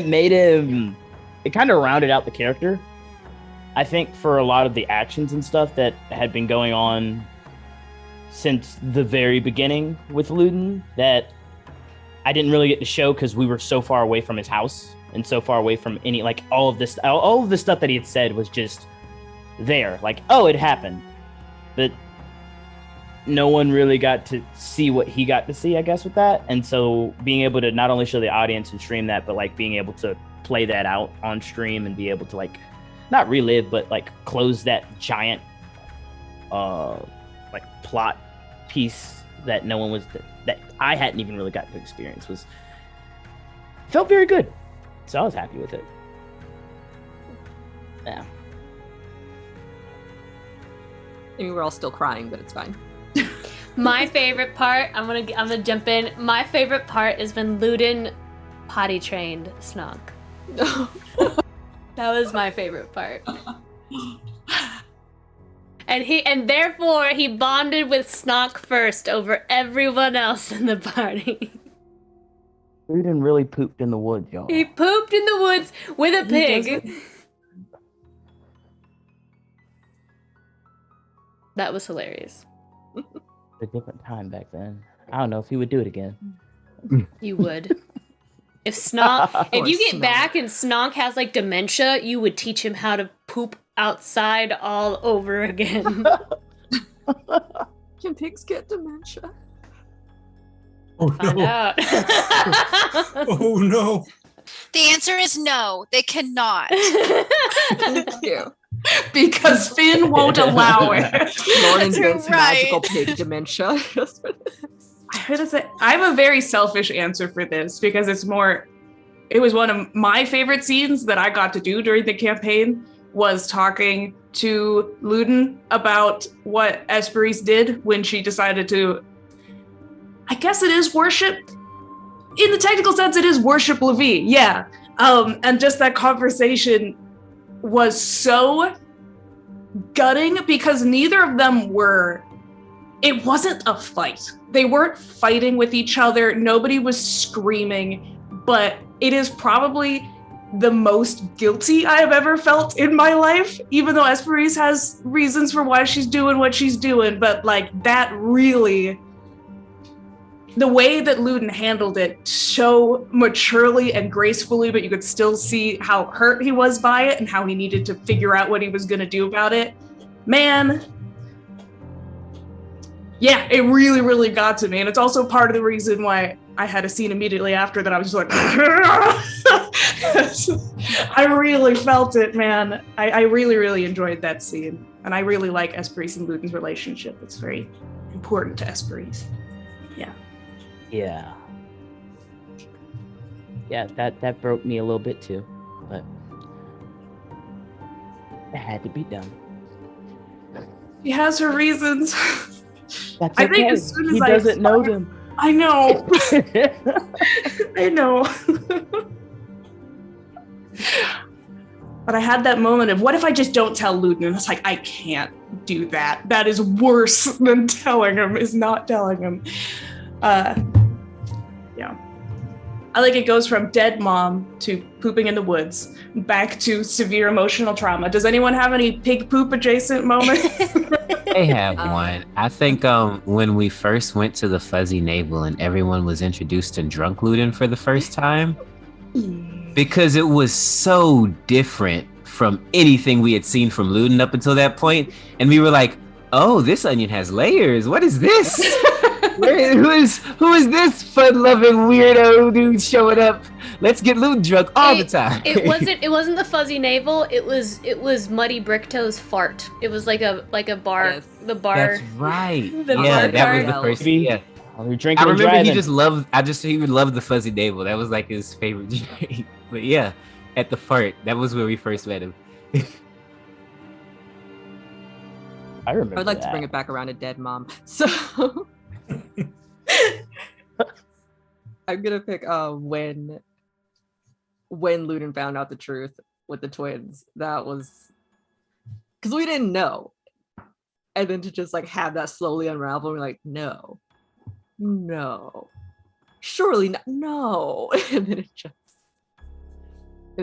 Speaker 4: made him. It kind of rounded out the character. I think for a lot of the actions and stuff that had been going on since the very beginning with Luden that I didn't really get to show because we were so far away from his house and so far away from any, like, all of the stuff that he had said was just there. Like, oh, it happened. But no one really got to see what he got to see, I guess, with that. And so being able to not only show the audience and stream that, but like being able to play that out on stream and be able to like not relive, but like close that giant like plot piece that no one was that I hadn't even really gotten to experience felt very good. So I was happy with it. Yeah.
Speaker 7: I mean, we're all still crying, but it's fine.
Speaker 1: My favorite part, I'm gonna jump in. My favorite part is when Luden potty trained Snog. That was my favorite part. And therefore he bonded with Snog first over everyone else in the party.
Speaker 4: Luden really pooped in the woods, y'all.
Speaker 1: He pooped in the woods with a pig. That was hilarious.
Speaker 4: A different time back then. I don't know if he would do it again.
Speaker 1: You would. If you get back and Snog has like dementia, you would teach him how to poop outside all over again.
Speaker 7: Can pigs get dementia?
Speaker 2: Oh
Speaker 1: Find
Speaker 2: no!
Speaker 1: out.
Speaker 2: Oh no!
Speaker 5: The answer is no, they cannot.
Speaker 7: Thank you.
Speaker 6: Because Finn won't allow it.
Speaker 7: Lauren invents
Speaker 5: Right.
Speaker 7: magical pig dementia. Just for this.
Speaker 6: I have a very selfish answer for this because it was one of my favorite scenes that I got to do during the campaign was talking to Luden about what Esperise did when she decided to, I guess it is worship. In the technical sense, it is worship Levi, yeah. And just that conversation was so gutting because neither of them it wasn't a fight. They weren't fighting with each other. Nobody was screaming, but it is probably the most guilty I have ever felt in my life, even though Esperise has reasons for why she's doing what she's doing. But like that really, the way that Luden handled it so maturely and gracefully, but you could still see how hurt he was by it and how he needed to figure out what he was going to do about it. Man, yeah, it really, really got to me. And it's also part of the reason why I had a scene immediately after that I was just like, I really felt it, man. I really, really enjoyed that scene. And I really like Esperise and Luden's relationship. It's very important to Esperise.
Speaker 4: Yeah. Yeah, that broke me a little bit too, but it had to be done.
Speaker 6: She has her reasons.
Speaker 4: That's
Speaker 6: I
Speaker 4: okay.
Speaker 6: think as soon as
Speaker 4: he
Speaker 6: I
Speaker 4: doesn't know
Speaker 6: saw-
Speaker 4: them.
Speaker 6: I know. I know. But I had that moment of, what if I just don't tell Luden? And it's like, I can't do that. That is worse than telling him, is not telling him. Yeah. I like it goes from dead mom to pooping in the woods back to severe emotional trauma. Does anyone have any pig poop adjacent moments?
Speaker 3: I have one. I think when we first went to the Fuzzy Navel and everyone was introduced to Drunk Luden for the first time, because it was so different from anything we had seen from Ludin up until that point, and we were like, "Oh, this onion has layers. What is this? who is this fun-loving weirdo dude showing up? Let's get Ludin drunk all the time."
Speaker 1: It wasn't the fuzzy navel. It was Muddy Bricktoe's fart. It was like a bar.
Speaker 7: Yes.
Speaker 1: The bar.
Speaker 3: That's right.
Speaker 1: The
Speaker 3: Yeah,
Speaker 1: bar
Speaker 3: that was
Speaker 1: cart.
Speaker 3: the first.
Speaker 4: Maybe.
Speaker 3: Yeah.
Speaker 4: We're drinking
Speaker 3: I
Speaker 4: and
Speaker 3: remember
Speaker 4: driving.
Speaker 3: he would love the fuzzy navel. That was like his favorite drink. But yeah, at the fart, that was where we first met him.
Speaker 4: I remember.
Speaker 7: I would like
Speaker 4: that.
Speaker 7: to bring it back around to Dead Mom. So I'm gonna pick when Ludin found out the truth with the twins. That was because we didn't know. And then to just like have that slowly unravel, we're like, no, surely not, no. And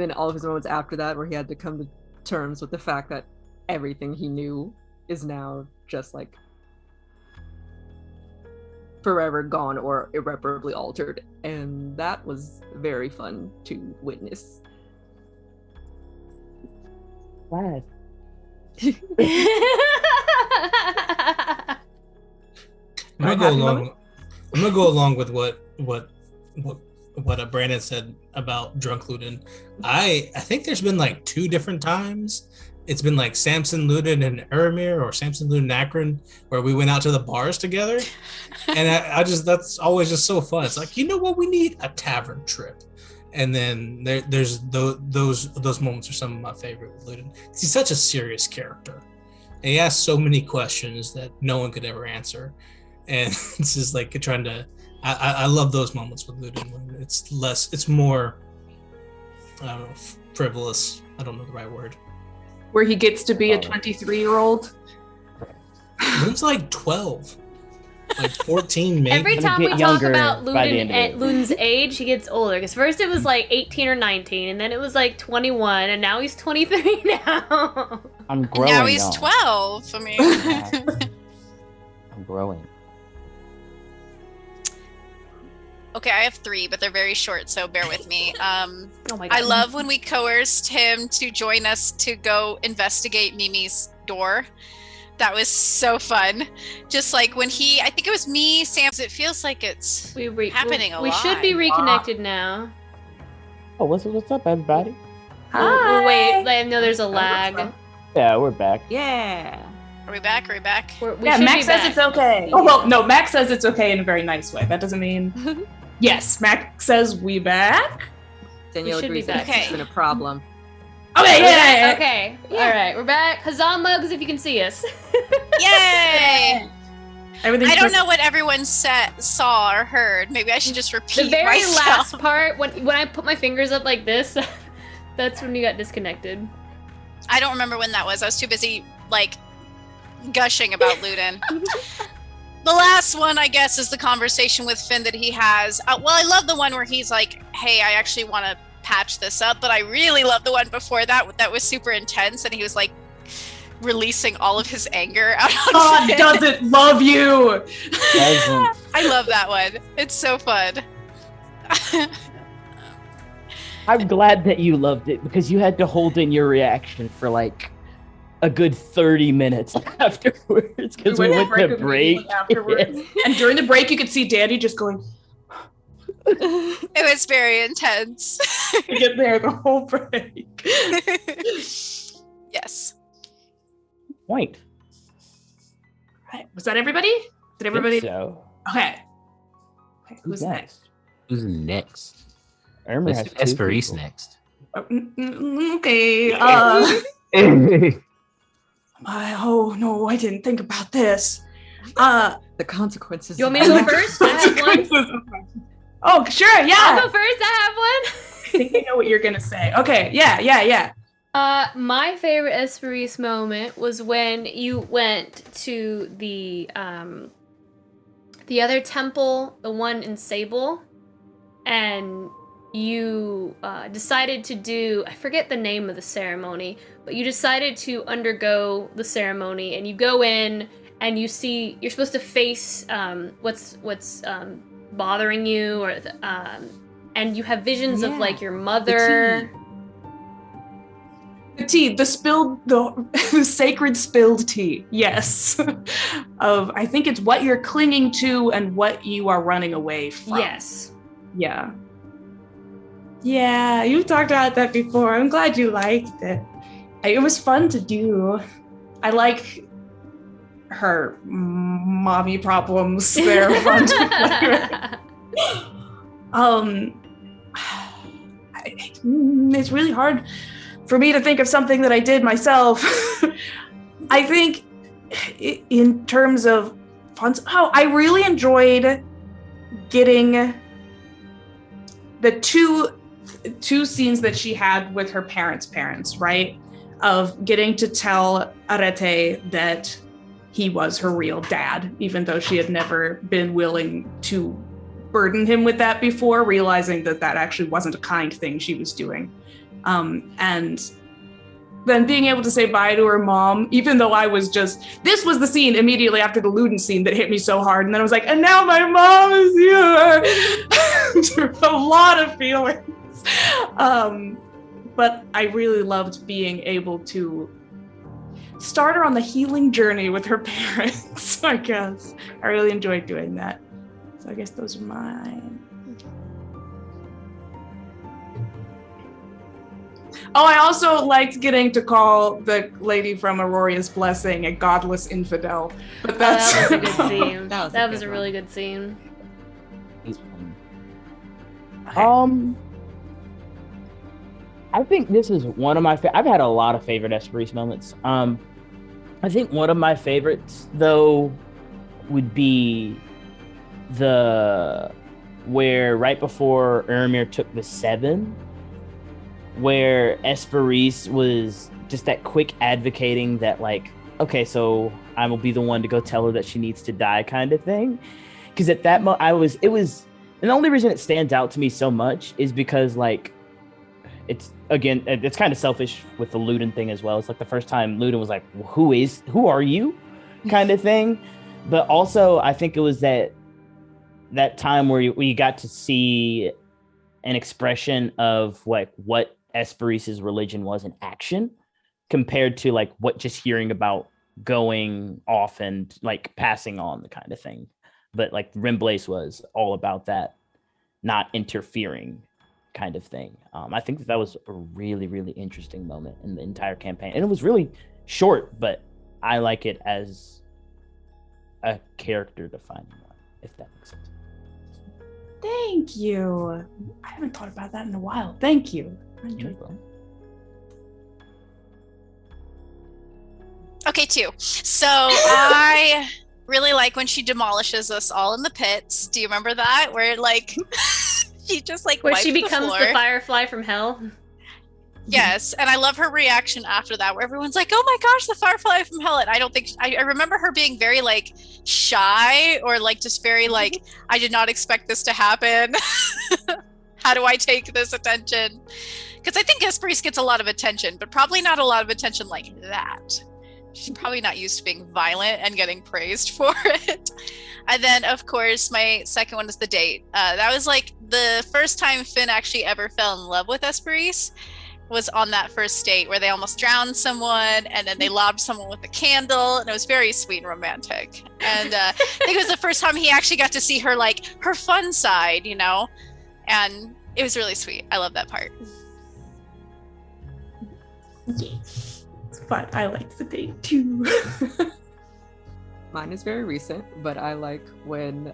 Speaker 7: then all of his moments after that where he had to come to terms with the fact that everything he knew is now just like forever gone or irreparably altered. And that was very fun to witness.
Speaker 4: Glad.
Speaker 2: I'm gonna go along with what Brandon said about drunk Ludin. I think there's been like 2 different times. It's been like Samson, Ludin, and Eramir, or Samson, Ludin, and Akron, where we went out to the bars together. And I just, that's always just so fun. It's like, you know what, we need a tavern trip. And then there's those moments are some of my favorite with Ludin. He's such a serious character. And he asks so many questions that no one could ever answer. And it's just like trying to, I love those moments with Ludin when it's more, I don't know, frivolous. I don't know the right word.
Speaker 6: Where he gets to be a 23-year-old.
Speaker 2: Ludin's like 12. Like 14, maybe.
Speaker 1: Every time we
Speaker 4: get
Speaker 1: talk
Speaker 4: younger
Speaker 1: about
Speaker 4: by the
Speaker 1: Ludin
Speaker 4: end of
Speaker 1: at
Speaker 4: it.
Speaker 1: Ludin's age, he gets older. Because first it was like 18 or 19, and then it was like 21, and now he's 23 now.
Speaker 4: I'm growing.
Speaker 5: Now he's
Speaker 4: y'all.
Speaker 5: 12. I mean,
Speaker 4: I'm growing.
Speaker 5: okay, I have 3, but they're very short, so bear with me.
Speaker 1: Oh my god.
Speaker 5: I love when we coerced him to join us to go investigate Mimi's door. That was so fun. Just like when I think it was me, Sam. It feels like it's happening a
Speaker 1: We
Speaker 5: lot.
Speaker 1: should be reconnected now.
Speaker 4: Oh, what's up, everybody?
Speaker 1: Oh, wait, I know there's a lag.
Speaker 4: Yeah, we're back.
Speaker 7: Yeah.
Speaker 5: Are we back? We
Speaker 1: We
Speaker 6: Yeah,
Speaker 1: should
Speaker 6: Max
Speaker 1: be
Speaker 6: says
Speaker 1: back.
Speaker 6: it's okay. Oh, well, no, Max says it's okay in a very nice way. That doesn't mean... Yes, Max says we back.
Speaker 7: Danielle
Speaker 1: should be
Speaker 7: agrees that
Speaker 1: back.
Speaker 7: it's been a problem.
Speaker 6: Okay, yeah.
Speaker 1: Okay. All right, we're back. Huzzah, mugs, if you can see us.
Speaker 5: Yay!
Speaker 6: Everything's
Speaker 5: I don't know what everyone saw or heard. Maybe I should just repeat
Speaker 1: The very
Speaker 5: myself.
Speaker 1: last part, when I put my fingers up like this, that's when you got disconnected.
Speaker 5: I don't remember when that was. I was too busy, like, gushing about Ludin. The last one, I guess, is the conversation with Finn that he has. Well, I love the one where he's like, hey, I actually want to patch this up, but I really love the one before that. That was super intense, and he was like releasing all of his anger out on
Speaker 6: God
Speaker 5: Finn.
Speaker 6: doesn't love you.
Speaker 4: Doesn't.
Speaker 5: I love that one. It's so fun.
Speaker 4: I'm glad that you loved it because you had to hold in your reaction for like a good 30 minutes afterwards because we went to break.
Speaker 6: afterwards. And during the break, you could see Danny just going
Speaker 5: It was very intense.
Speaker 6: to get there the whole break.
Speaker 5: Yes.
Speaker 4: Point.
Speaker 6: Right. Was that everybody? Did everybody?
Speaker 4: So,
Speaker 6: Okay.
Speaker 4: who's next?
Speaker 3: Who's next?
Speaker 4: Irma
Speaker 3: Let's
Speaker 4: has
Speaker 3: do
Speaker 4: two
Speaker 3: Esperise
Speaker 4: people.
Speaker 3: next.
Speaker 6: Okay. Oh no, I didn't think about this.
Speaker 7: The consequences.
Speaker 1: You want me to go first? I have one.
Speaker 6: Oh, sure,
Speaker 1: I'll
Speaker 6: yeah.
Speaker 1: go first. I have one.
Speaker 6: I think I know what you're gonna say. Okay, yeah.
Speaker 1: My favorite Esperise moment was when you went to the other temple, the one in Sable, and you decided to do, I forget the name of the ceremony, but you decided to undergo the ceremony, and you go in and you see, you're supposed to face what's bothering you, or and you have visions of like your mother.
Speaker 6: The tea, the sacred spilled tea. Yes. I think it's what you're clinging to and what you are running away from.
Speaker 1: Yes.
Speaker 6: Yeah. Yeah, you've talked about that before. I'm glad you liked it. It was fun to do. I like her mommy problems. They're fun to play with. It's really hard for me to think of something that I did myself. I think in terms of fun, I really enjoyed getting the two scenes that she had with her parents, right? Of getting to tell Arete that he was her real dad, even though she had never been willing to burden him with that before, realizing that actually wasn't a kind thing she was doing. And then being able to say bye to her mom, even though this was the scene immediately after the Luden scene that hit me so hard. And then I was like, and now my mom is here. A lot of feelings. But I really loved being able to start her on the healing journey with her parents, I guess. I really enjoyed doing that. So I guess those are mine. Oh, I also liked getting to call the lady from Auroria's Blessing a godless infidel. But that's
Speaker 1: that was a good scene. That was a
Speaker 7: good
Speaker 1: really
Speaker 7: one.
Speaker 1: good scene.
Speaker 4: I think this is one of my I've had a lot of favorite Esperise moments. I think one of my favorites though would be where right before Ermir took the 7, where Esperise was just that quick advocating that like, okay, so I will be the one to go tell her that she needs to die kind of thing. Because at that moment, and the only reason it stands out to me so much is because like, it's kind of selfish with the Luden thing as well. It's like the first time Luden was like, who are you kind of thing. But also I think it was that time where you got to see an expression of like what Esperise's religion was in action compared to like what just hearing about going off and like passing on the kind of thing. But like Rimblace was all about that, not interfering kind of thing. I think that was a really, really interesting moment in the entire campaign. And it was really short, but I like it as a character defining one, if that makes sense.
Speaker 6: Thank you. I haven't thought about that in a while. Thank you. I enjoyed that.
Speaker 5: Okay, 2. So I really like when she demolishes us all in the pits. Do you remember that? Where like she just like
Speaker 1: Where
Speaker 5: wiped
Speaker 1: she becomes
Speaker 5: the
Speaker 1: the
Speaker 5: floor.
Speaker 1: Firefly from hell.
Speaker 5: Yes, and I love her reaction after that, where everyone's like, "Oh my gosh, the Firefly from hell!" And I don't think I remember her being very like shy or like just very like, "I did not expect this to happen. How do I take this attention?" Because I think Esperise gets a lot of attention, but probably not a lot of attention like that. She's probably not used to being violent and getting praised for it. And then, of course, my second one is the date. That was like the first time Finn actually ever fell in love with Esperise. Was on that first date where they almost drowned someone and then they lobbed someone with a candle, and it was very sweet and romantic. And I think it was the first time he actually got to see her like her fun side, you know, and it was really sweet. I love that part.
Speaker 6: Yes. But I liked the date too.
Speaker 7: Mine is very recent, but I like when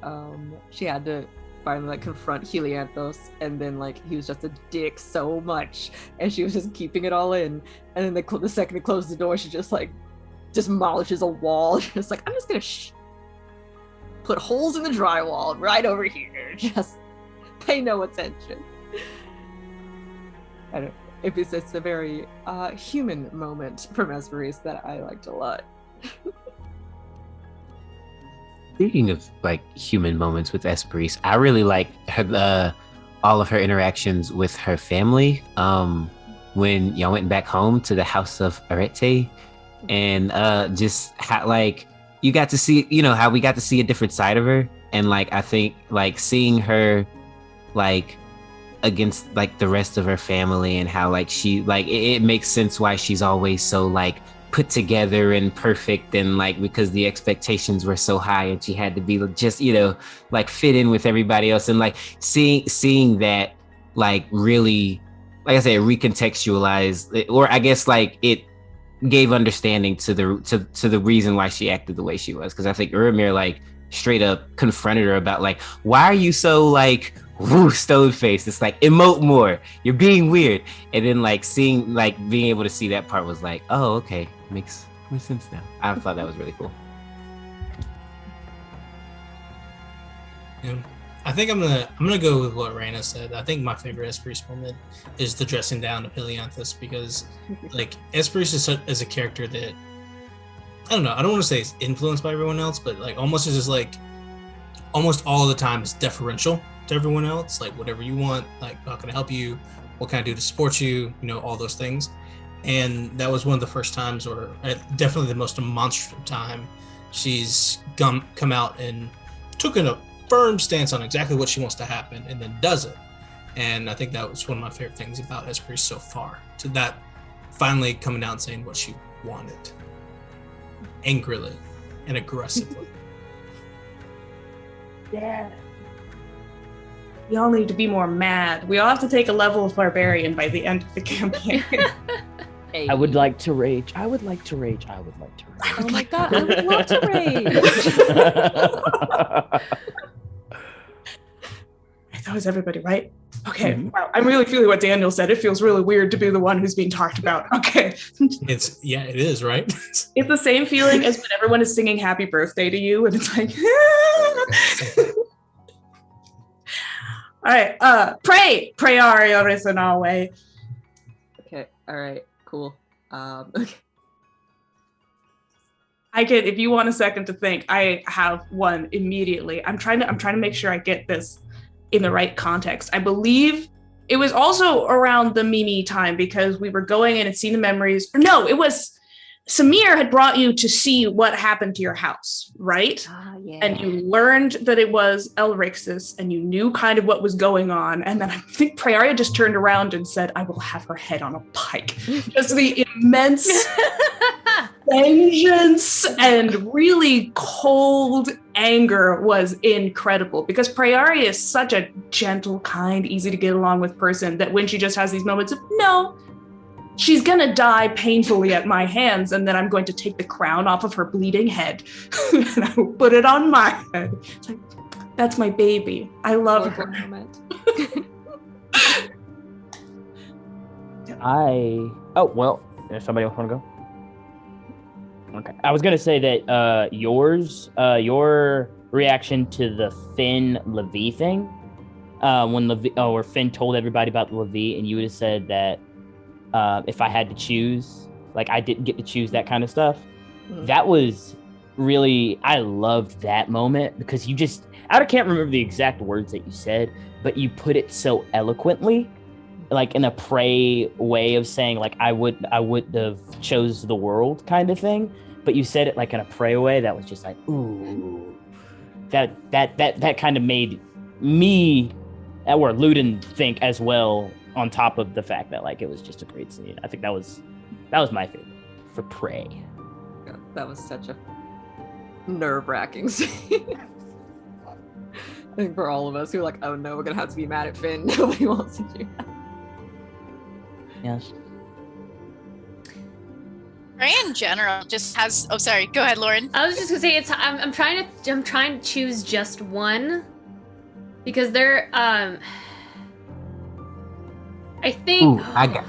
Speaker 7: she had to finally like confront Helianthus, and then like he was just a dick so much, and she was just keeping it all in. And then the second they closed the door, she just like demolishes a wall. Just like, I'm just gonna put holes in the drywall right over here. Just pay no attention. I don't. It's a very human moment from Esperise that I liked a lot.
Speaker 3: Speaking of like human moments with Esperise, I really like her all of her interactions with her family. When y'all went back home to the house of Arete, and just how like you got to see, you know, how we got to see a different side of her, and like I think like seeing her like against like the rest of her family, and how like she like it makes sense why she's always so like put together and perfect, and like because the expectations were so high and she had to be just, you know, like fit in with everybody else, and like seeing that like really, like I said, recontextualize, or I guess like it gave understanding to the reason why she acted the way she was. Because I think Uramir like straight up confronted her about like, why are you so like stone faced? It's like, emote more, you're being weird. And then like seeing, like being able to see that part was like, oh, okay, makes sense now. I thought that was really cool.
Speaker 2: Yeah. I think I'm gonna go with what Raina said. I think my favorite Esperis moment is the dressing down of Helianthus, because like Esperis is a character that, I don't know, I don't want to say it's influenced by everyone else, but like almost is just like almost all the time is deferential to everyone else. Like, whatever you want, like, how can I help you? What can I do to support you? You know, all those things. And that was one of the first times, or definitely the most demonstrative time, she's come out and took a firm stance on exactly what she wants to happen, and then does it. And I think that was one of my favorite things about Esperis so far, to that finally coming out and saying what she wanted, angrily and aggressively.
Speaker 6: Yeah. We all need to be more mad. We all have to take a level of barbarian by the end of the campaign.
Speaker 4: I would like to rage. I would like to rage. I would like to rage.
Speaker 7: Oh my god, I would love to rage.
Speaker 6: That was everybody, right? Okay. Wow. I'm really feeling what Daniel said. It feels really weird to be the one who's being talked about. Okay.
Speaker 2: It is, right?
Speaker 6: It's the same feeling as when everyone is singing happy birthday to you, and it's like, all right, pray Aria Risanawe.
Speaker 7: Okay, all right, cool. Okay.
Speaker 6: I could, if you want a second to think, I have one immediately. I'm trying to make sure I get this in the right context. I believe it was also around the Mimi time, because we were going in and seeing the memories. Or no, it was Samir had brought you to see what happened to your house, right?
Speaker 7: Yeah.
Speaker 6: And you learned that it was Elrixis, and you knew kind of what was going on. And then I think Praeria just turned around and said, I will have her head on a pike. Just the immense vengeance and really cold anger was incredible, because Praeria is such a gentle, kind, easy to get along with person that when she just has these moments of, no, she's gonna die painfully at my hands, and then I'm going to take the crown off of her bleeding head and I will put it on my head. It's like, that's my baby. I love her.
Speaker 7: Moment.
Speaker 4: There's somebody else want to go? Okay. I was gonna say that your reaction to the Finn Levi thing, when or Finn told everybody about the Levi, and you would have said that if I had to choose, like I didn't get to choose that kind of stuff. That was really, I loved that moment, because you just, I can't remember the exact words that you said, but you put it so eloquently, like in a prey way of saying like, I would have chose the world kind of thing, but you said it like in a prey way that was just like, ooh, that kind of made me or Ludin think as well, on top of the fact that like it was just a great scene. I think that was my favorite for Prey.
Speaker 7: God, that was such a nerve-wracking scene. I think for all of us who are like, oh no, we're gonna have to be mad at Finn. Nobody wants to do that.
Speaker 4: Yes.
Speaker 5: Prey in general just has. Oh, sorry. Go ahead, Lauren.
Speaker 1: I was just gonna say I'm trying to choose just one, because they're I think.
Speaker 3: Ooh, I think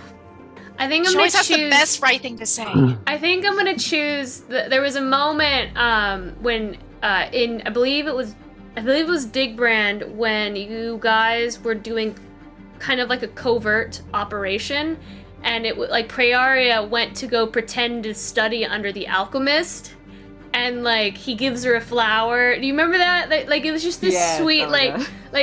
Speaker 1: I'm
Speaker 5: She
Speaker 1: gonna
Speaker 5: always
Speaker 1: choose.
Speaker 5: has the best right thing to say.
Speaker 1: I think I'm gonna choose. There was a moment when in I believe it was Digbrand, when you guys were doing kind of like a covert operation, and it like Praeria went to go pretend to study under the alchemist, and like he gives her a flower. Do you remember that? Like it was just this sweet like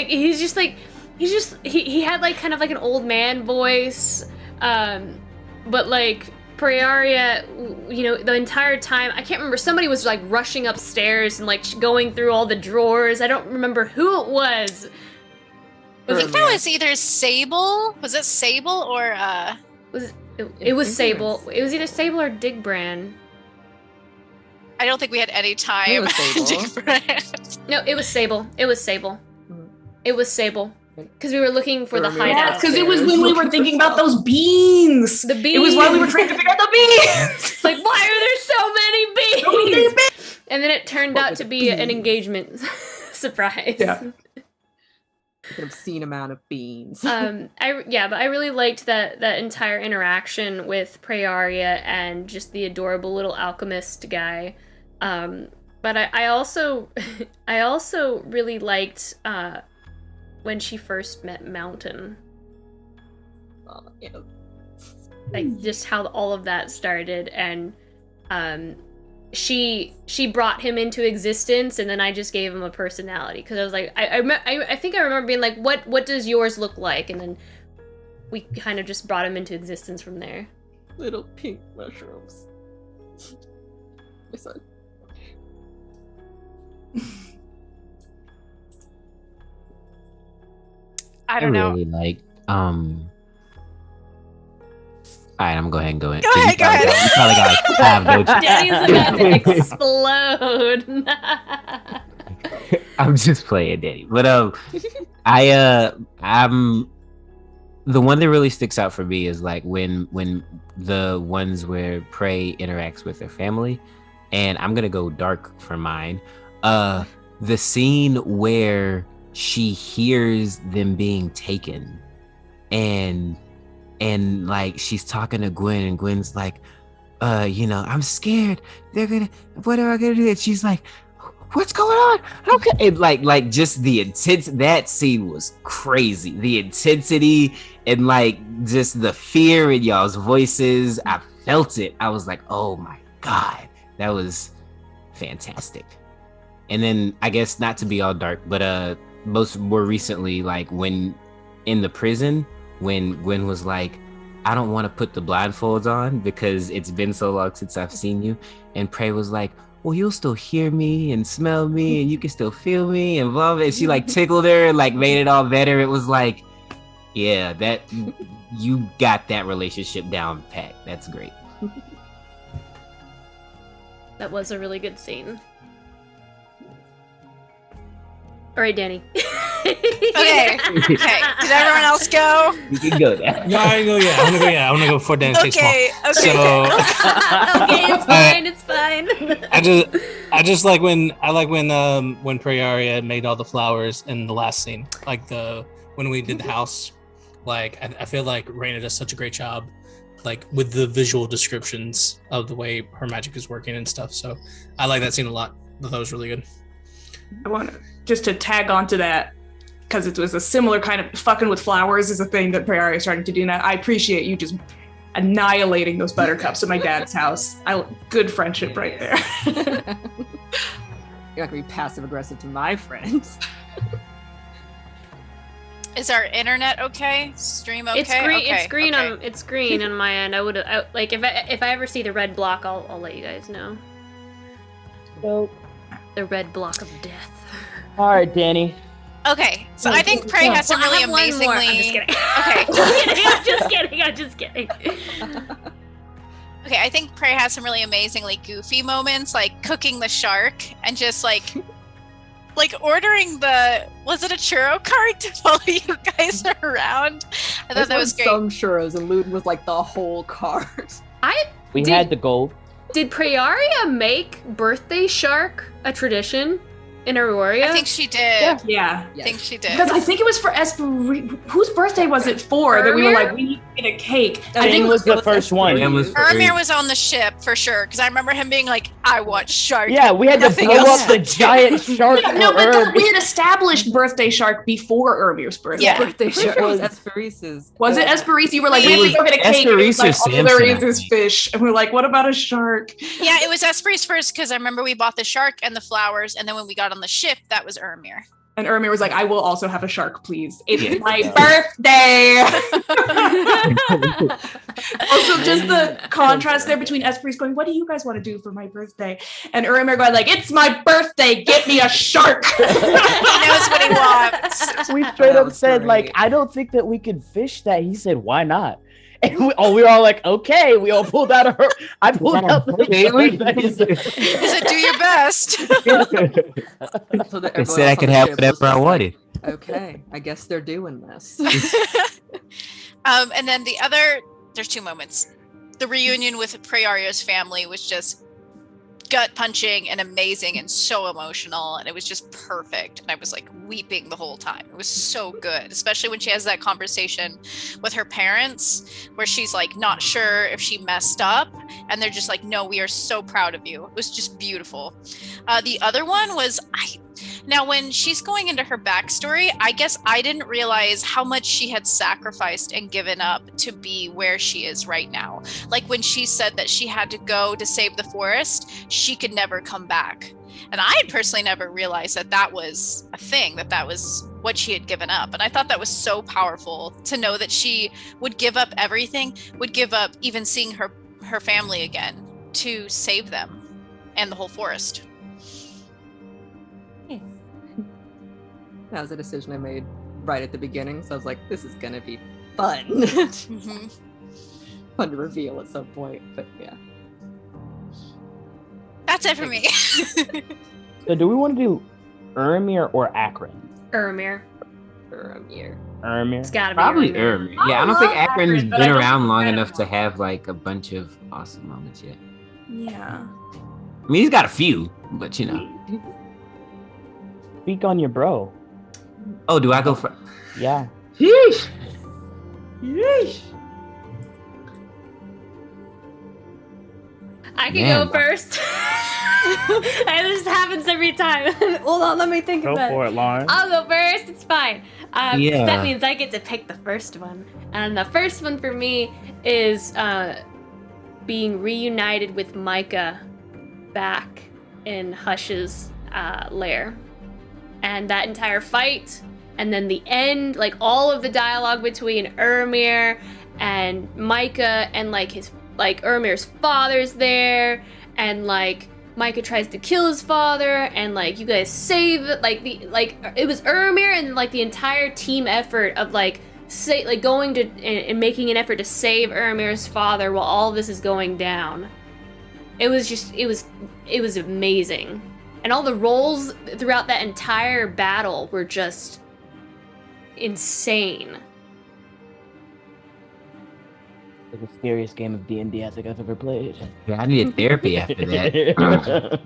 Speaker 1: he's just like. He had like kind of like an old man voice, but like Praeria, you know, the entire time, I can't remember, somebody was like rushing upstairs and like going through all the drawers. I don't remember who it was,
Speaker 5: I think that was either Sable. Was it Sable or
Speaker 1: It was Sable. It was either Sable or Digbrand.
Speaker 5: I don't think we had any time.
Speaker 7: It was Sable.
Speaker 1: No, it was Sable. It was Sable.
Speaker 7: Mhm.
Speaker 1: It was Sable. Because we were looking for the
Speaker 7: Remember
Speaker 1: hideout.
Speaker 6: Yes, because it was when we were thinking about those beans.
Speaker 1: The beans.
Speaker 6: It was while we were trying to figure out the beans.
Speaker 1: It's like, why are there so many beans? And then it turned out to be an engagement surprise.
Speaker 6: Yeah.
Speaker 7: An obscene amount of beans.
Speaker 1: But I really liked that entire interaction with Praeria and just the adorable little alchemist guy. But I also really liked when she first met Mountain.
Speaker 7: Yeah.
Speaker 1: Like just how all of that started, and she brought him into existence, and then I just gave him a personality because I was like, I think I remember being like, what does yours look like, and then we kind of just brought him into existence from there.
Speaker 7: Little pink mushrooms. My son.
Speaker 5: I don't know.
Speaker 3: really like all right, I'm gonna go ahead and go in.
Speaker 5: Go ahead, go ahead.
Speaker 3: You probably got like 5 notes.
Speaker 1: Danny's about to explode.
Speaker 3: I'm just playing, Danny. But I'm the one that really sticks out for me is like when the ones where Prey interacts with their family, and I'm gonna go dark for mine. The scene where she hears them being taken, and like she's talking to Gwen, and Gwen's like, I'm scared. They're gonna, what am I gonna do? And she's like, what's going on? Okay. And like just the intense, that scene was crazy. The intensity and like just the fear in y'all's voices. I felt it. I was like, oh my God, that was fantastic. And then I guess not to be all dark, but more recently, like when in the prison, when Gwen was like, I don't want to put the blindfolds on because it's been so long since I've seen you. And Prey was like, well, you'll still hear me and smell me and you can still feel me and blah, blah. And she like tickled her and like made it all better. It was like, yeah, that you got that relationship down pat. That's great.
Speaker 1: That was a really good scene. All right, Danny.
Speaker 5: Okay. Did everyone else go?
Speaker 3: You can go now.
Speaker 2: No, I want to go before Dennis takes
Speaker 5: Okay.
Speaker 2: small.
Speaker 5: Okay.
Speaker 2: So
Speaker 1: It's fine.
Speaker 2: I just like when Praeria made all the flowers in the last scene, like when we did the house. Like I feel like Raina does such a great job, like with the visual descriptions of the way her magic is working and stuff. So I like that scene a lot. I thought it was really good.
Speaker 6: I want to tag onto that because it was a similar kind of fucking with flowers is a thing that Praeria is starting to do now. I appreciate you just annihilating those buttercups at my dad's house. Good friendship right there.
Speaker 7: You're not gonna be passive aggressive to my friends.
Speaker 5: Is our internet okay? Stream okay?
Speaker 1: It's green.
Speaker 5: Okay,
Speaker 1: It's green
Speaker 5: okay.
Speaker 1: on. It's green on my end. I would like if I ever see the red block, I'll let you guys know.
Speaker 4: Nope.
Speaker 1: The red block of death.
Speaker 4: All right, Danny.
Speaker 5: Okay, so I think Prey has some really
Speaker 1: I have one
Speaker 5: amazingly.
Speaker 1: more. I'm just kidding.
Speaker 5: Okay.
Speaker 1: I'm just kidding.
Speaker 5: Okay, I think Prey has some really amazingly goofy moments, like cooking the shark and just like ordering was it a churro cart to follow you guys around? I thought that was great.
Speaker 7: Some churros, and Luden was like the whole cart.
Speaker 4: We had the gold.
Speaker 1: Did Praeria make birthday shark a tradition in Aurora?
Speaker 5: I think she did.
Speaker 6: Yeah.
Speaker 5: I think she did.
Speaker 6: Because I think it was for whose birthday was it for that we were like, we need to get a cake? I think
Speaker 4: It was the first one.
Speaker 5: Ermir was on the ship for sure, because I remember him being like, I want shark.
Speaker 4: Yeah, we had to
Speaker 5: Nothing
Speaker 4: blow
Speaker 5: else.
Speaker 4: up the giant shark.
Speaker 6: No,
Speaker 4: for
Speaker 6: but
Speaker 4: Herb.
Speaker 6: we had established birthday shark before Ermir's birthday.
Speaker 5: Yeah.
Speaker 7: Birthday shark
Speaker 4: was-
Speaker 7: was Esperis's.
Speaker 6: Was it Esperis? You were like,
Speaker 5: It
Speaker 6: we need to go get a cake. And it was
Speaker 3: Esperis or
Speaker 6: like, all there
Speaker 3: Samson,
Speaker 6: is
Speaker 3: I think.
Speaker 6: fish. And we're like, what about a shark?
Speaker 5: Yeah, it was Esprit's first, because I remember we bought the shark and the flowers, and then when we got on the ship, that was Ermir.
Speaker 6: And Ermir was like, I will also have a shark, please. It's
Speaker 3: Yeah.
Speaker 6: my birthday. Also, just the contrast there between Esprit going, what do you guys want to do for my birthday? And Ermir going like, it's my birthday, get me a shark.
Speaker 5: He knows what he wants.
Speaker 4: We straight
Speaker 7: That
Speaker 4: up
Speaker 7: was
Speaker 4: said,
Speaker 7: great.
Speaker 4: like, I don't think that we could fish that. He said, why not? And we were all like, okay. We all pulled out I pulled out the
Speaker 5: He said, do your best.
Speaker 7: So that
Speaker 3: I
Speaker 7: everyone
Speaker 3: said I
Speaker 7: else
Speaker 3: could
Speaker 7: on the
Speaker 3: have
Speaker 7: ship was
Speaker 3: whatever I
Speaker 7: just like,
Speaker 3: wanted.
Speaker 7: Okay, I guess they're doing this.
Speaker 5: And then there's two moments. The reunion with Prearia's family was just gut punching and amazing and so emotional, and it was just perfect, and I was like weeping the whole time. It was so good, especially when she has that conversation with her parents where she's like not sure if she messed up, and they're just like, no, we are so proud of you. It was just beautiful. The other one was now when she's going into her backstory, I guess I didn't realize how much she had sacrificed and given up to be where she is right now. Like when she said that she had to go to save the forest, she could never come back. And I had personally never realized that was a thing, that was what she had given up. And I thought that was so powerful to know that she would give up everything, would give up even seeing her family again to save them and the whole forest.
Speaker 7: That was a decision I made right at the beginning, so I was like, this is gonna be fun.
Speaker 5: Mm-hmm.
Speaker 7: Fun to reveal at some point, but yeah.
Speaker 5: That's it for me.
Speaker 4: So do we want to do Ermir or Akron?
Speaker 1: Ermir.
Speaker 4: Ermir.
Speaker 1: It's gotta be
Speaker 3: Probably
Speaker 1: Ermir.
Speaker 3: Ermir. Yeah, I don't think
Speaker 6: love
Speaker 3: Akron's
Speaker 6: Akron, but I
Speaker 3: been
Speaker 6: don't
Speaker 3: around
Speaker 6: think
Speaker 3: long
Speaker 6: I
Speaker 3: enough
Speaker 6: know.
Speaker 3: to have like a bunch of awesome moments yet.
Speaker 6: Yeah.
Speaker 3: I mean, he's got a few, but you know.
Speaker 4: Speak on your bro.
Speaker 3: Oh, do I go for?
Speaker 4: Yeah.
Speaker 3: Sheesh.
Speaker 1: I can
Speaker 3: Man.
Speaker 1: go first. This happens every time. Hold on, let me think
Speaker 4: Go
Speaker 1: of that.
Speaker 4: for it, Lauren.
Speaker 1: I'll go first. It's fine.
Speaker 3: Yeah.
Speaker 1: That means I get to pick the first one. And the first one for me is being reunited with Micah back in Hush's lair. And that entire fight, and then the end, like all of the dialogue between Ermir and Micah, and like Ermir's father's there, and like Micah tries to kill his father, and like you guys save it, it was Ermir and like the entire team effort of going to and making an effort to save Ermir's father while all this is going down. It was amazing. And all the roles throughout that entire battle were just insane.
Speaker 4: The scariest game of D&D I think I've ever played.
Speaker 3: Yeah, I needed therapy after that.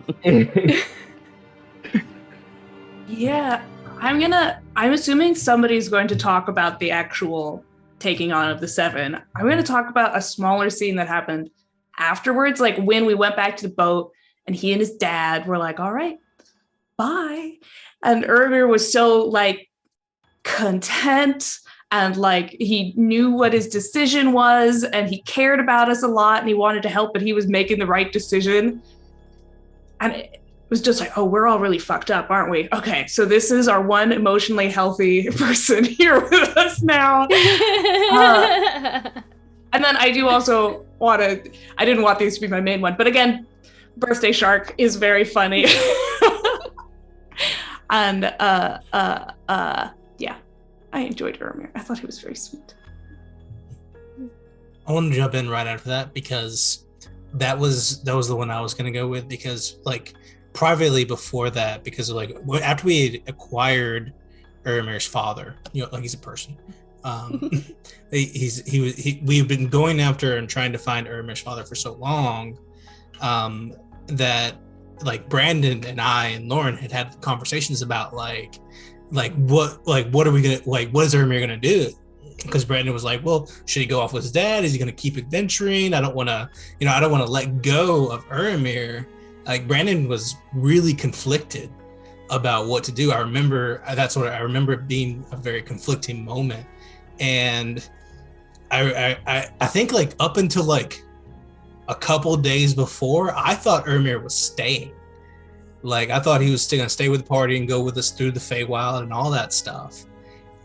Speaker 6: Yeah. I'm assuming somebody's going to talk about the actual taking on of the Seven. I'm going to talk about a smaller scene that happened afterwards, like when we went back to the boat and he and his dad were like, all right, bye. And Ermir was so like content, and like he knew what his decision was, and he cared about us a lot, and he wanted to help, but he was making the right decision. And it was just like, oh, we're all really fucked up, aren't we? Okay, so this is our one emotionally healthy person here with us now. And then I do also I didn't want these to be my main one, but again, Birthday Shark is very funny. And yeah, I enjoyed Ermir. I thought he was very sweet.
Speaker 2: I want to jump in right after that because that was the one I was going to go with, because like privately before that, because like after we had acquired Ermir's father, you know, like he's a person. We've been going after and trying to find Ermir's father for so long that like Brandon and I and Lauren had conversations about like what are we gonna, like what is Ermir gonna do? Because Brandon was like, well, should he go off with his dad? Is he gonna keep adventuring? I don't want to let go of Ermir. Like Brandon was really conflicted about what to do. I remember it being a very conflicting moment. And I think like up until like a couple days before, I thought Ermir was staying. Like, I thought he was still gonna stay with the party and go with us through the Feywild and all that stuff.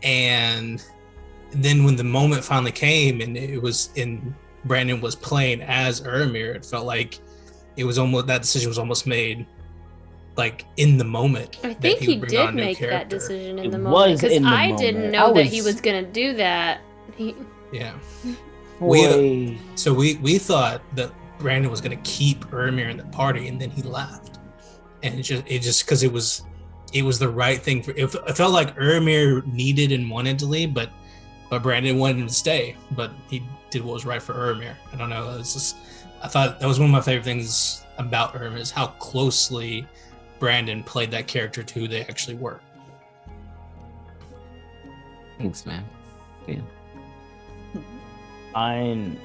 Speaker 2: And then when the moment finally came and Brandon was playing as Ermir, it felt like that decision was almost made like in the moment.
Speaker 1: I think he did make that decision in the moment, because I didn't know that he was gonna do that.
Speaker 2: Yeah.
Speaker 4: Boy.
Speaker 2: We thought that Brandon was gonna keep Ermir in the party, and then he left. And it just because it was the right thing for it felt like Ermir needed and wanted to leave, but Brandon wanted him to stay, but he did what was right for Ermir. I don't know. I thought that was one of my favorite things about Ermir, is how closely Brandon played that character to who they actually were.
Speaker 3: Thanks, man. Yeah.
Speaker 4: I'm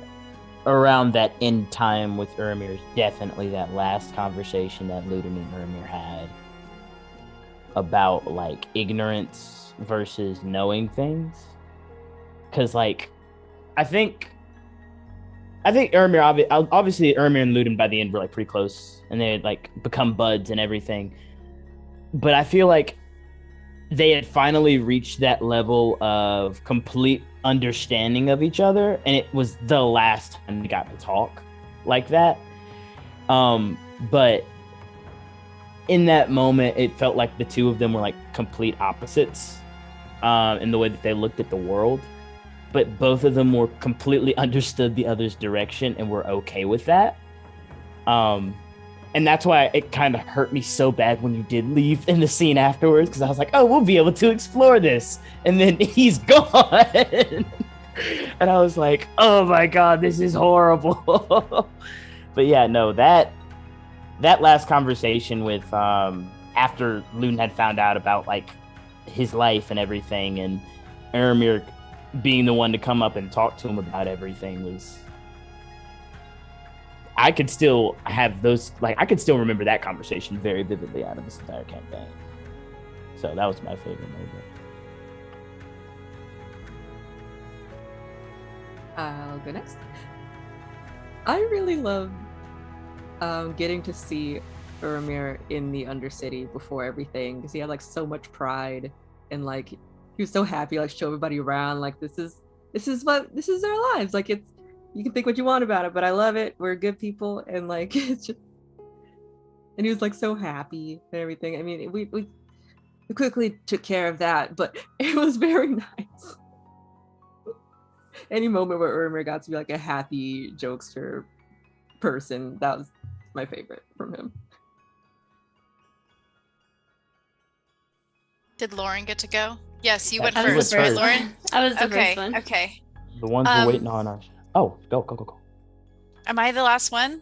Speaker 4: around that end time with Ermir is definitely that last conversation that Ludin and Ermir had about like ignorance versus knowing things. Because like, I think Ermir, obviously Ermir and Ludin by the end were like pretty close, and they had like become buds and everything. But I feel like they had finally reached that level of complete understanding of each other, and it was the last time they got to talk like that. But in that moment, it felt like the two of them were like complete opposites in the way that they looked at the world. But both of them were completely understood the other's direction and were okay with that. And that's why it kind of hurt me so bad when you did leave in the scene afterwards, because I was like, oh, we'll be able to explore this. And then he's gone. And I was like, oh my God, this is horrible. But yeah, no, that last conversation with, after Ludin had found out about like his life and everything, and Ermir being the one to come up and talk to him about everything, was, I could still have those, like, I could still remember that conversation very vividly out of this entire campaign. So that was my favorite moment.
Speaker 7: I'll go next. I really love getting to see Ermir in the Undercity before everything, because he had like so much pride, and like he was so happy, like show everybody around, like this is their lives, like it's, you can think what you want about it, but I love it, we're good people, and like it's just, and he was like so happy and everything. I mean, we quickly took care of that, but it was very nice. Any moment where Ermir got to be like a happy jokester person, that was my favorite from him.
Speaker 5: Did Lauren get to go? Yes, you went
Speaker 4: She
Speaker 5: first,
Speaker 4: went
Speaker 5: right,
Speaker 4: first.
Speaker 5: Lauren?
Speaker 1: I was the
Speaker 5: Okay,
Speaker 1: first one.
Speaker 5: okay.
Speaker 4: The ones we're waiting on are... Oh, go.
Speaker 5: Am I the last one?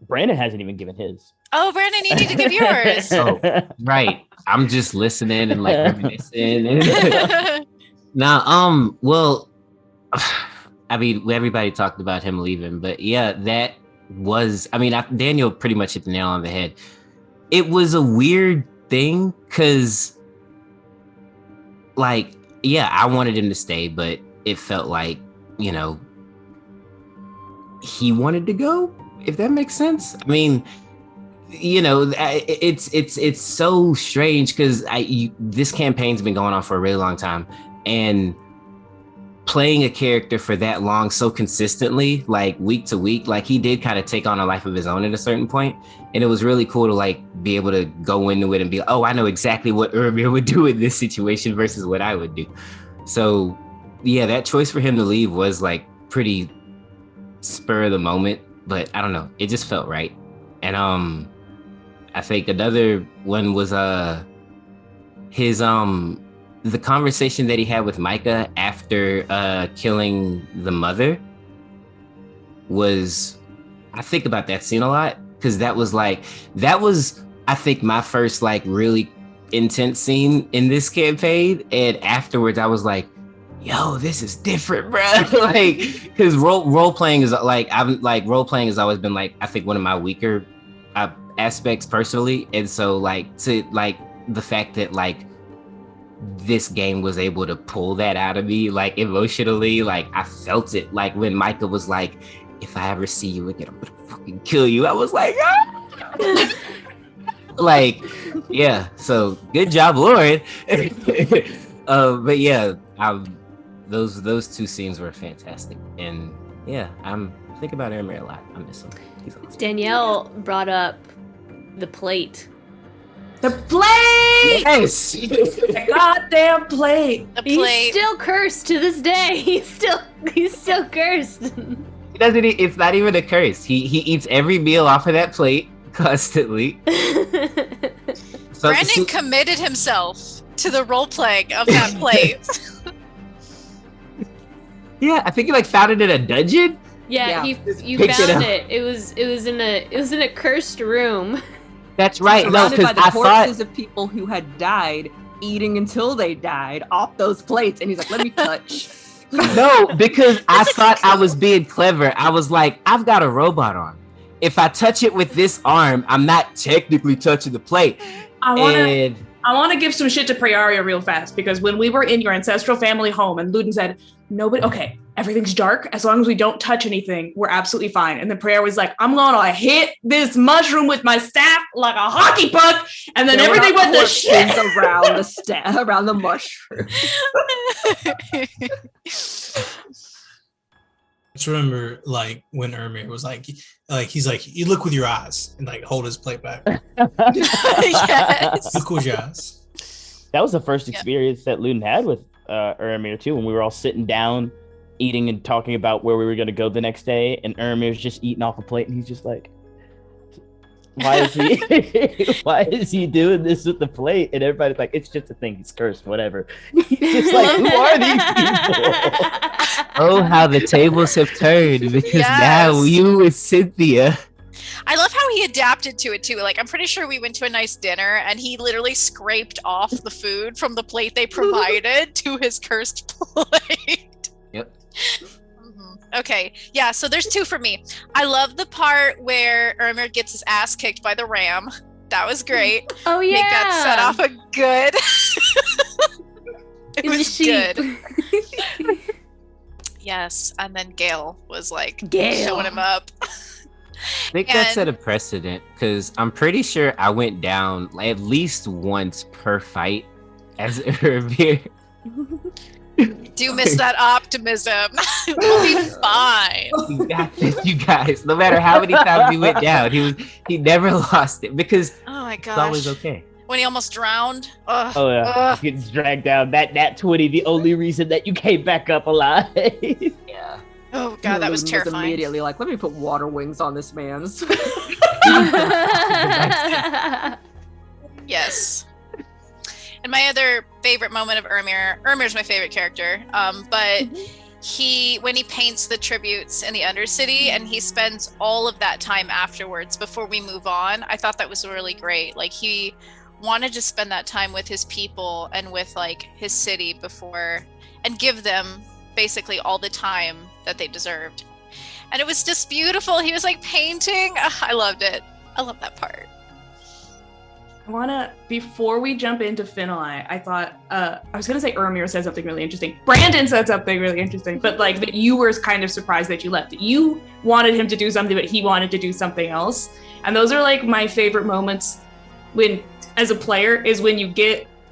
Speaker 4: Brandon hasn't even given his.
Speaker 5: Oh, Brandon, you need to give yours.
Speaker 3: Oh, right. I'm just listening and like reminiscing. Now, well, I mean, everybody talked about him leaving, but yeah, that was, I mean, Daniel pretty much hit the nail on the head. It was a weird thing, because like, yeah, I wanted him to stay, but it felt like, you know, he wanted to go, if that makes sense. I mean, you know, it's so strange, because this campaign's been going on for a really long time, and playing a character for that long so consistently, like week to week, like he did kind of take on a life of his own at a certain point, and it was really cool to like be able to go into it and be, oh, I know exactly what Ermir would do in this situation versus what I would do. So yeah, that choice for him to leave was like pretty spur of the moment, but I don't know, it just felt right. And I think another one was his the conversation that he had with Micah after killing the mother was, I think about that scene a lot, because that was I think my first like really intense scene in this campaign, and afterwards I was like, yo, this is different, bro. Like, because role playing is like, role playing has always been like, I think one of my weaker aspects personally, and so like to like the fact that like this game was able to pull that out of me, like emotionally, like I felt it, like when Micah was like, if I ever see you again, I'm gonna fucking kill you. I was like, ah! Like, yeah. So good job, Lauren. But yeah, those two scenes were fantastic, and yeah, I'm thinking about Ermir a lot. I miss him. He's awesome.
Speaker 1: Danielle brought up the plate.
Speaker 6: The plate!
Speaker 3: Yes.
Speaker 6: The goddamn plate!
Speaker 5: The plate.
Speaker 1: He's still cursed to this day. He's still cursed.
Speaker 3: He doesn't. It's not even a curse. He eats every meal off of that plate constantly.
Speaker 5: Brandon committed himself to the role playing of that plate.
Speaker 3: Yeah, I think he like found it in a dungeon.
Speaker 1: Yeah, you
Speaker 3: picked it
Speaker 1: found
Speaker 3: up.
Speaker 1: it. It was in a cursed room.
Speaker 3: That's right. No,
Speaker 7: Surrounded
Speaker 3: because
Speaker 7: by the
Speaker 3: I
Speaker 7: corpses
Speaker 3: thought
Speaker 7: of people who had died, eating until they died off those plates, and he's like, "Let me touch."
Speaker 3: no, because I thought I was being clever. I was like, I've got a robot arm. If I touch it with this arm, I'm not technically touching the plate.
Speaker 6: I want to give some shit to Prearia real fast, because when we were in your ancestral family home and Ludin said, okay, everything's dark. As long as we don't touch anything, we're absolutely fine. And then Prearia was like, I'm going to hit this mushroom with my staff like a hockey puck. And then everything went to shit.
Speaker 7: around the around the mushroom.
Speaker 2: I just remember like when Ermir was like he's like, you look with your eyes and like hold his plate back.
Speaker 5: Yes.
Speaker 2: Look with your eyes.
Speaker 4: That was the first experience that Ludin had with Ermir too, when we were all sitting down, eating and talking about where we were going to go the next day, and Ermir's just eating off a plate, and he's just like, why is he doing this with the plate? And everybody's like, it's just a thing, he's cursed, whatever. He's just like, who are these people?
Speaker 3: Oh, how the tables have turned, because now you with Cynthia.
Speaker 5: I love how he adapted to it too. Like, I'm pretty sure we went to a nice dinner and he literally scraped off the food from the plate they provided to his cursed plate.
Speaker 3: Yep.
Speaker 5: Okay, yeah, so there's two for me. I love the part where Ermir gets his ass kicked by the ram. That was great.
Speaker 1: Oh yeah.
Speaker 5: Make that set off a good. It was good. Yes, and then Gale was like showing him up.
Speaker 3: I think that set a precedent, because I'm pretty sure I went down at least once per fight as Ermir.
Speaker 5: Do miss that optimism. We'll be fine.
Speaker 3: You got this, you guys. No matter how many times he went down, he never lost it, because
Speaker 5: oh my gosh,
Speaker 3: it's always okay.
Speaker 5: When he almost drowned. Ugh.
Speaker 4: Oh yeah, he gets dragged down. That 20, the only reason that you came back up alive.
Speaker 3: Yeah.
Speaker 5: Oh god, that was terrifying.
Speaker 7: Immediately like, let me put water wings on this man's.
Speaker 5: Yes. And my other favorite moment of Ermir's my favorite character. But when he paints the tributes in the Undercity and he spends all of that time afterwards before we move on, I thought that was really great. Like, he wanted to spend that time with his people and with like his city before, and give them basically all the time that they deserved. And it was just beautiful. He was like painting. Ugh, I loved it. I love that part.
Speaker 6: I want to, before we jump into Finlay, I thought, I was going to say Ermir said something really interesting. Brandon said something really interesting, but like that you were kind of surprised that you left. You wanted him to do something, but he wanted to do something else. And those are like my favorite moments when, as a player, is when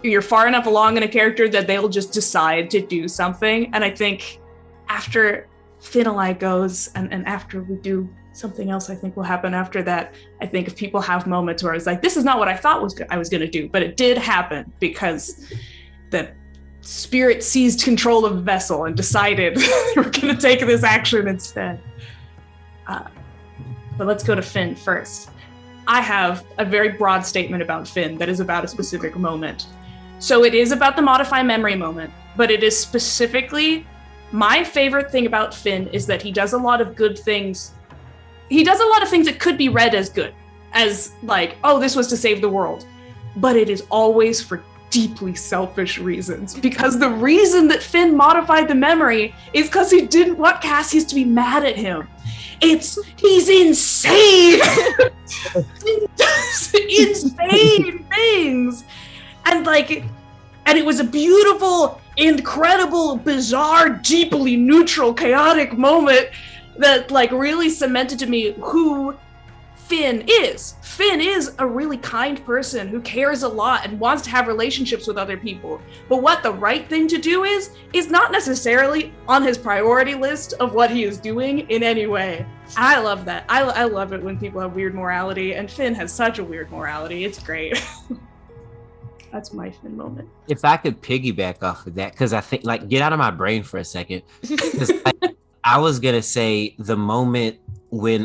Speaker 6: you're far enough along in a character that they'll just decide to do something. And I think after Finlay goes and after we do something else I think will happen after that, I think if people have moments where it's like, this is not what I thought I was going to do, but it did happen because the spirit seized control of the vessel and decided we're going to take this action instead. But let's go to Finn first. I have a very broad statement about Finn that is about a specific moment. So it is about the modify memory moment, but it is specifically, my favorite thing about Finn is that he does a lot of good things. He does a lot of things that could be read as good, as like, oh, this was to save the world. But it is always for deeply selfish reasons, because the reason that Finn modified the memory is because he didn't want Cassius to be mad at him. He's insane. He does insane things. And it was a beautiful, incredible, bizarre, deeply neutral, chaotic moment that like really cemented to me who Finn is. Finn is a really kind person who cares a lot and wants to have relationships with other people. But what the right thing to do is not necessarily on his priority list of what he is doing in any way. I love that. I love it when people have weird morality, and Finn has such a weird morality. It's great. That's my Finn moment.
Speaker 3: If I could piggyback off of that, because I think, like, get out of my brain for a second. Because I was gonna say the moment when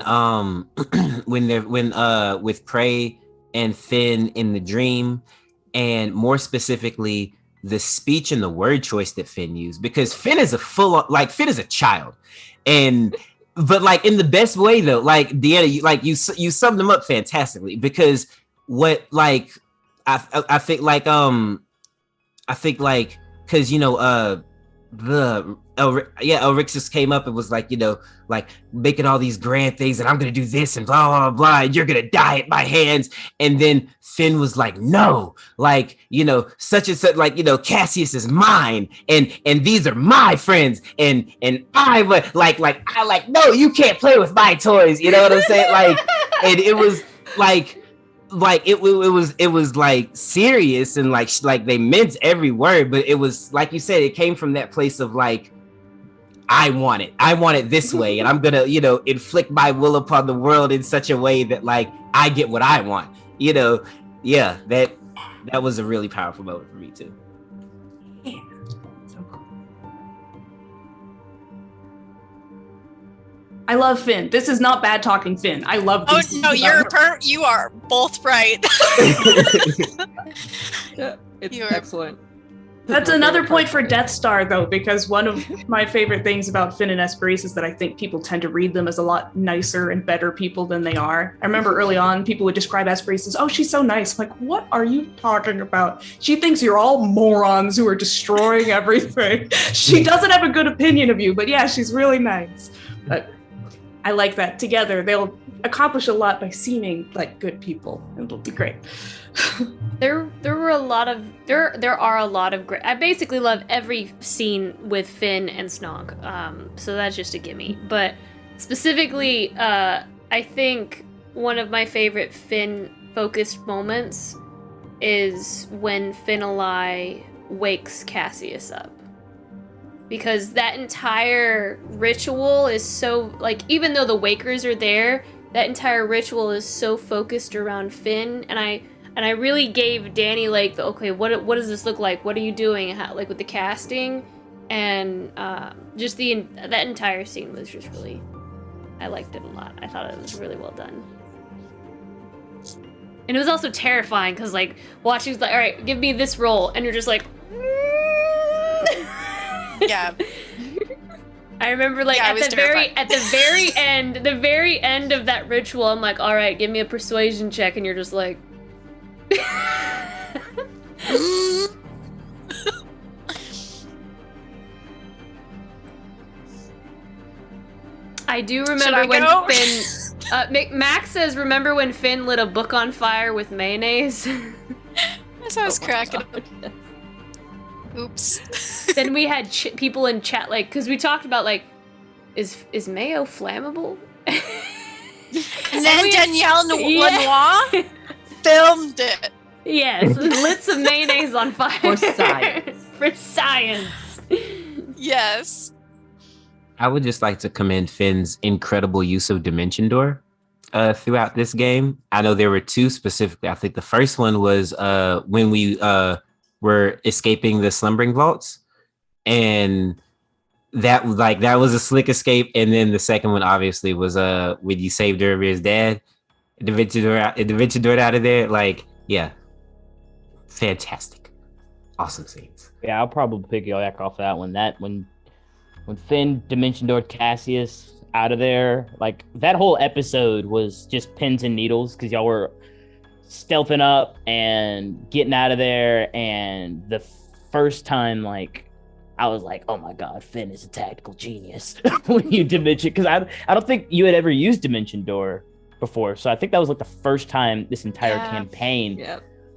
Speaker 3: with Prey and Finn in the dream, and more specifically the speech and the word choice that Finn used, because Finn is Finn is a child, but like in the best way though. Like Deanna, you summed them up fantastically, because what like I think because Elrixis came up and was like, like making all these grand things, and I'm gonna do this and blah blah blah, and you're gonna die at my hands. And then Finn was like, no, like, such and such, like, Cassius is mine, and these are my friends, and I would like no, you can't play with my toys, you know what I'm saying? Like, and it was like it was like serious, and like they meant every word, but it was like you said, it came from that place of like, I want it this way, and I'm gonna inflict my will upon the world in such a way that like I get what I want. Yeah, that was a really powerful moment for me too.
Speaker 6: Yeah. So cool. I love Finn. This is not bad talking Finn. I love these.
Speaker 5: Oh no, you are both right.
Speaker 7: Yeah, it's excellent.
Speaker 6: That's another point for Death Star, though, because one of my favorite things about Finn and Esperise is that I think people tend to read them as a lot nicer and better people than they are. I remember early on, people would describe Esperise as, oh, she's so nice. I'm like, what are you talking about? She thinks you're all morons who are destroying everything. She doesn't have a good opinion of you, but yeah, she's really nice. But I like that. Together, they'll accomplish a lot by seeming like good people. It'll be great.
Speaker 1: There are a lot of great. I basically love every scene with Finn and Snog, so that's just a gimme. But specifically, I think one of my favorite Finn-focused moments is when Finalai wakes Cassius up. Because that entire ritual is so, like, even though the Wakers are there, that entire ritual is so focused around Finn, and I really gave Danny like the, okay, what does this look like? What are you doing? How, like with the casting, and just that entire scene was just really, I liked it a lot. I thought it was really well done, and it was also terrifying because like watching, like, all right, give me this role, and you're just like,
Speaker 5: yeah.
Speaker 1: I remember like at the very end of that ritual, I'm like, all right, give me a persuasion check, and you're just like. I do remember when Finn. Max says, "Remember when Finn lit a book on fire with mayonnaise?"
Speaker 5: That's how I was cracking up. Oops.
Speaker 1: Then we had people in chat, like, because we talked about like, is mayo flammable?
Speaker 5: And then Danielle Lenoir filmed it.
Speaker 1: Yes, lit some mayonnaise on fire.
Speaker 7: For science.
Speaker 1: For science.
Speaker 5: Yes.
Speaker 3: I would just like to commend Finn's incredible use of Dimension Door throughout this game. I know there were two specifically. I think the first one was when we were escaping the slumbering vaults, and that was a slick escape. And then the second one obviously was when you saved Duravir's dad, the Dimension Door out of there. Like, yeah, fantastic, awesome scenes.
Speaker 4: Yeah, I'll probably piggyback off that one. When Finn Dimension Door Cassius out of there, like that whole episode was just pins and needles because y'all were stealthing up and getting out of there. And the first time, like, I was like, oh my God, Finn is a tactical genius when you dimension, because I don't think you had ever used Dimension Door before. So I think that was like the first time this entire campaign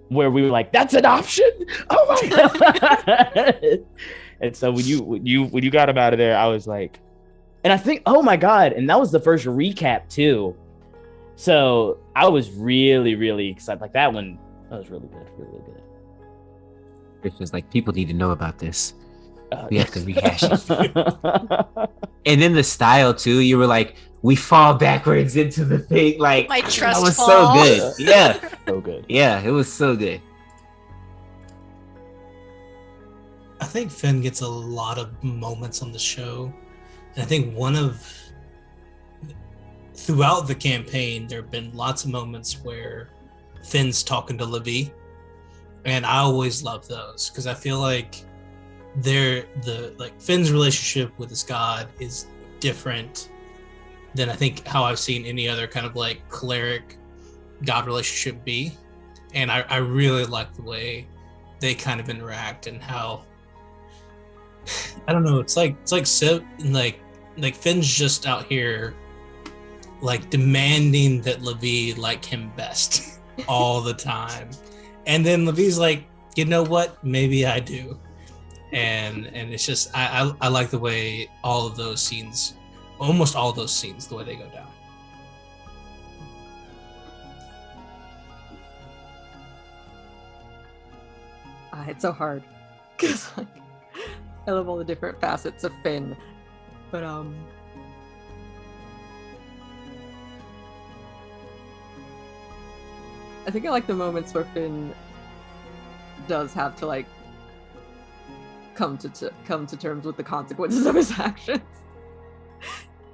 Speaker 4: where we were like, that's an option. Oh my God. And so when you got him out of there, I was like, and I think, oh my God. And that was the first recap too. So I was really, really excited. Like that one, that was really good, really good.
Speaker 3: It's just like people need to know about this. We have to
Speaker 4: Yes.
Speaker 3: rehash it. And then the style too. You were like, we fall backwards into the thing. Like
Speaker 5: My
Speaker 3: that
Speaker 5: trust
Speaker 3: was
Speaker 5: fall.
Speaker 3: so good. Yeah,
Speaker 4: So good.
Speaker 3: yeah, it was so good.
Speaker 2: I think Finn gets a lot of moments on the show. And I think throughout the campaign, there have been lots of moments where Finn's talking to Levi. And I always love those because I feel like Finn's relationship with his god is different than I think how I've seen any other kind of like cleric god relationship be. And I really like the way they kind of interact and how I don't know, it's like Finn's just out here like demanding that Levi like him best all the time. And then Levi's like, you know what? Maybe I do. And it's just I like the way all of those scenes, almost all of those scenes, the way they go down.
Speaker 7: It's so hard because like, I love all the different facets of Finn, but I think I like the moments where Finn does have to like come to terms with the consequences of his actions.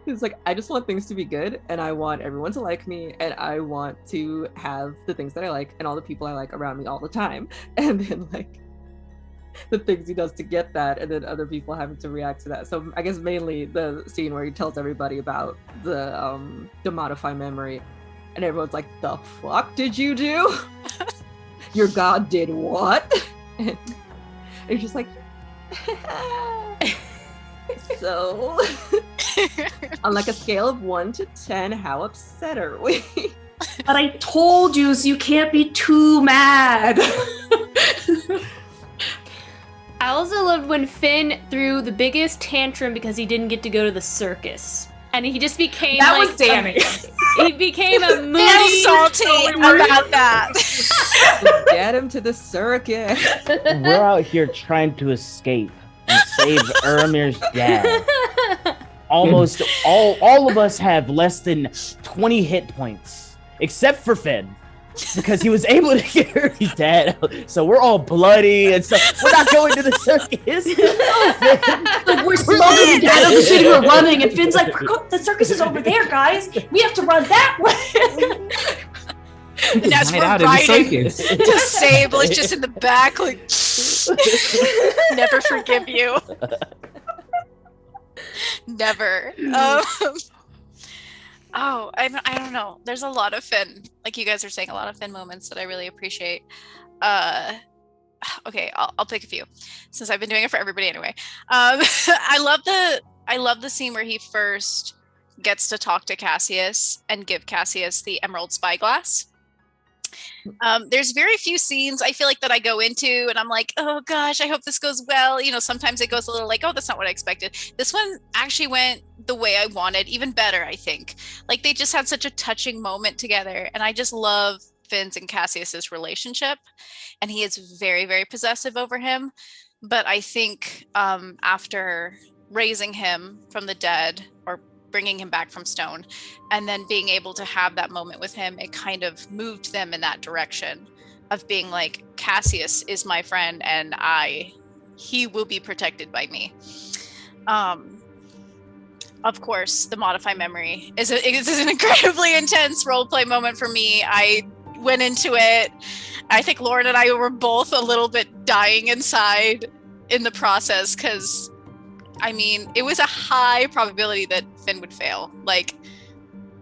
Speaker 7: He's like, I just want things to be good, and I want everyone to like me, and I want to have the things that I like and all the people I like around me all the time. And then like the things he does to get that, and then other people having to react to that. So I guess mainly the scene where he tells everybody about the modify memory, and everyone's like, the fuck did you do? Your god did what? And it's just like, so on like a scale of 1 to 10, how upset are we?
Speaker 6: But I told you, so you can't be too mad.
Speaker 1: I also loved when Finn threw the biggest tantrum because he didn't get to go to the circus. And he just became
Speaker 6: That
Speaker 1: like
Speaker 6: was Danny.
Speaker 1: he became a moody
Speaker 5: I'm salty about that.
Speaker 7: Get him to the circus.
Speaker 4: We're out here trying to escape and save Ermir's dad. Almost all of us have less than 20 hit points, except for Finn, because he was able to get his dad out. So we're all bloody and stuff. We're not going to the circus.
Speaker 6: Like we're slowly out of the city, we're running, and Finn's like, the circus is over there, guys. We have to run that way.
Speaker 5: And as we're
Speaker 3: Hide out in the
Speaker 5: riding
Speaker 3: circus.
Speaker 5: to Sable is just in the back, like, never forgive you. Never. I don't know. There's a lot of Finn, like you guys are saying, a lot of Finn moments that I really appreciate. Okay, I'll pick a few since I've been doing it for everybody anyway. I love the scene where he first gets to talk to Cassius and give Cassius the emerald spyglass. There's very few scenes I feel like that I go into and I'm like, oh gosh, I hope this goes well. You know, sometimes it goes a little like, oh, that's not what I expected. This one actually went the way I wanted, even better, I think. Like they just had such a touching moment together, and I just love Finn's and Cassius's relationship, and he is very, very possessive over him. But I think after raising him from the dead, or bringing him back from stone, and then being able to have that moment with him, it kind of moved them in that direction of being like, Cassius is my friend and he will be protected by me. Of course, the modify memory is an incredibly intense roleplay moment for me. I went into it. I think Lauren and I were both a little bit dying inside in the process, because I mean, it was a high probability that Finn would fail. Like,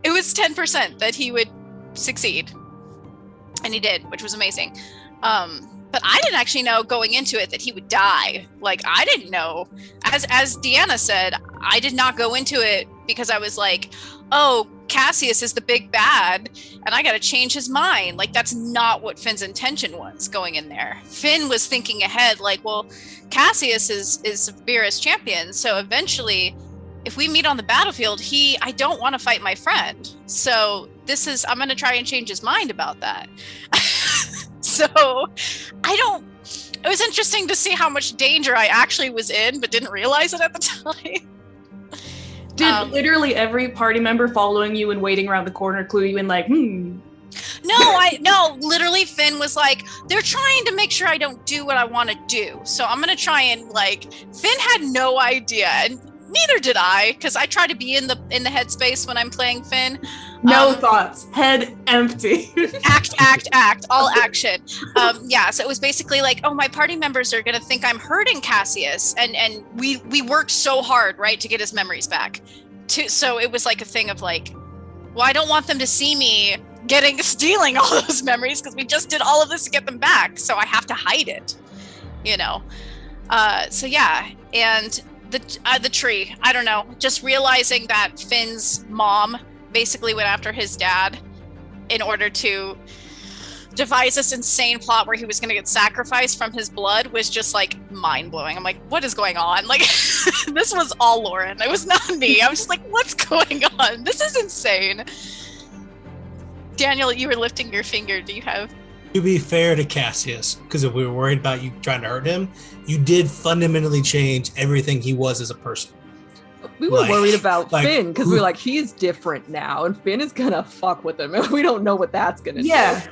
Speaker 5: it was 10% that he would succeed. And he did, which was amazing. But I didn't actually know going into it that he would die. Like, I didn't know. As Deanna said, I did not go into it because I was like, oh, Cassius is the big bad, and I got to change his mind. Like, that's not what Finn's intention was going in there. Finn was thinking ahead, like, well, Cassius is Vera's champion, so eventually, if we meet on the battlefield, I don't want to fight my friend. So I'm going to try and change his mind about that. So it was interesting to see how much danger I actually was in, but didn't realize it at the time.
Speaker 6: Did literally every party member following you and waiting around the corner clue you in like,
Speaker 5: No, literally Finn was like, they're trying to make sure I don't do what I want to do. So I'm going to try and Finn had no idea. And neither did I, because I try to be in the headspace when I'm playing Finn.
Speaker 6: No thoughts, head empty.
Speaker 5: act, all action. So it was basically like, oh, my party members are gonna think I'm hurting Cassius, and we worked so hard, right, to get his memories back. So it was like a thing of like, well, I don't want them to see me stealing all those memories because we just did all of this to get them back, so I have to hide it, and the tree, I don't know, just realizing that Finn's mom basically went after his dad in order to devise this insane plot where he was going to get sacrificed from his blood was just like mind-blowing. I'm like, what is going on? Like, this was all Lauren. It was not me. I was just like, what's going on? This is insane. Daniel, you were lifting your finger. Do you have...
Speaker 2: To be fair to Cassius, because if we were worried about you trying to hurt him, you did fundamentally change everything he was as a person.
Speaker 7: We were worried about Finn because we were like, he's different now, and Finn is gonna fuck with him, and we don't know what that's gonna do.
Speaker 4: Yeah.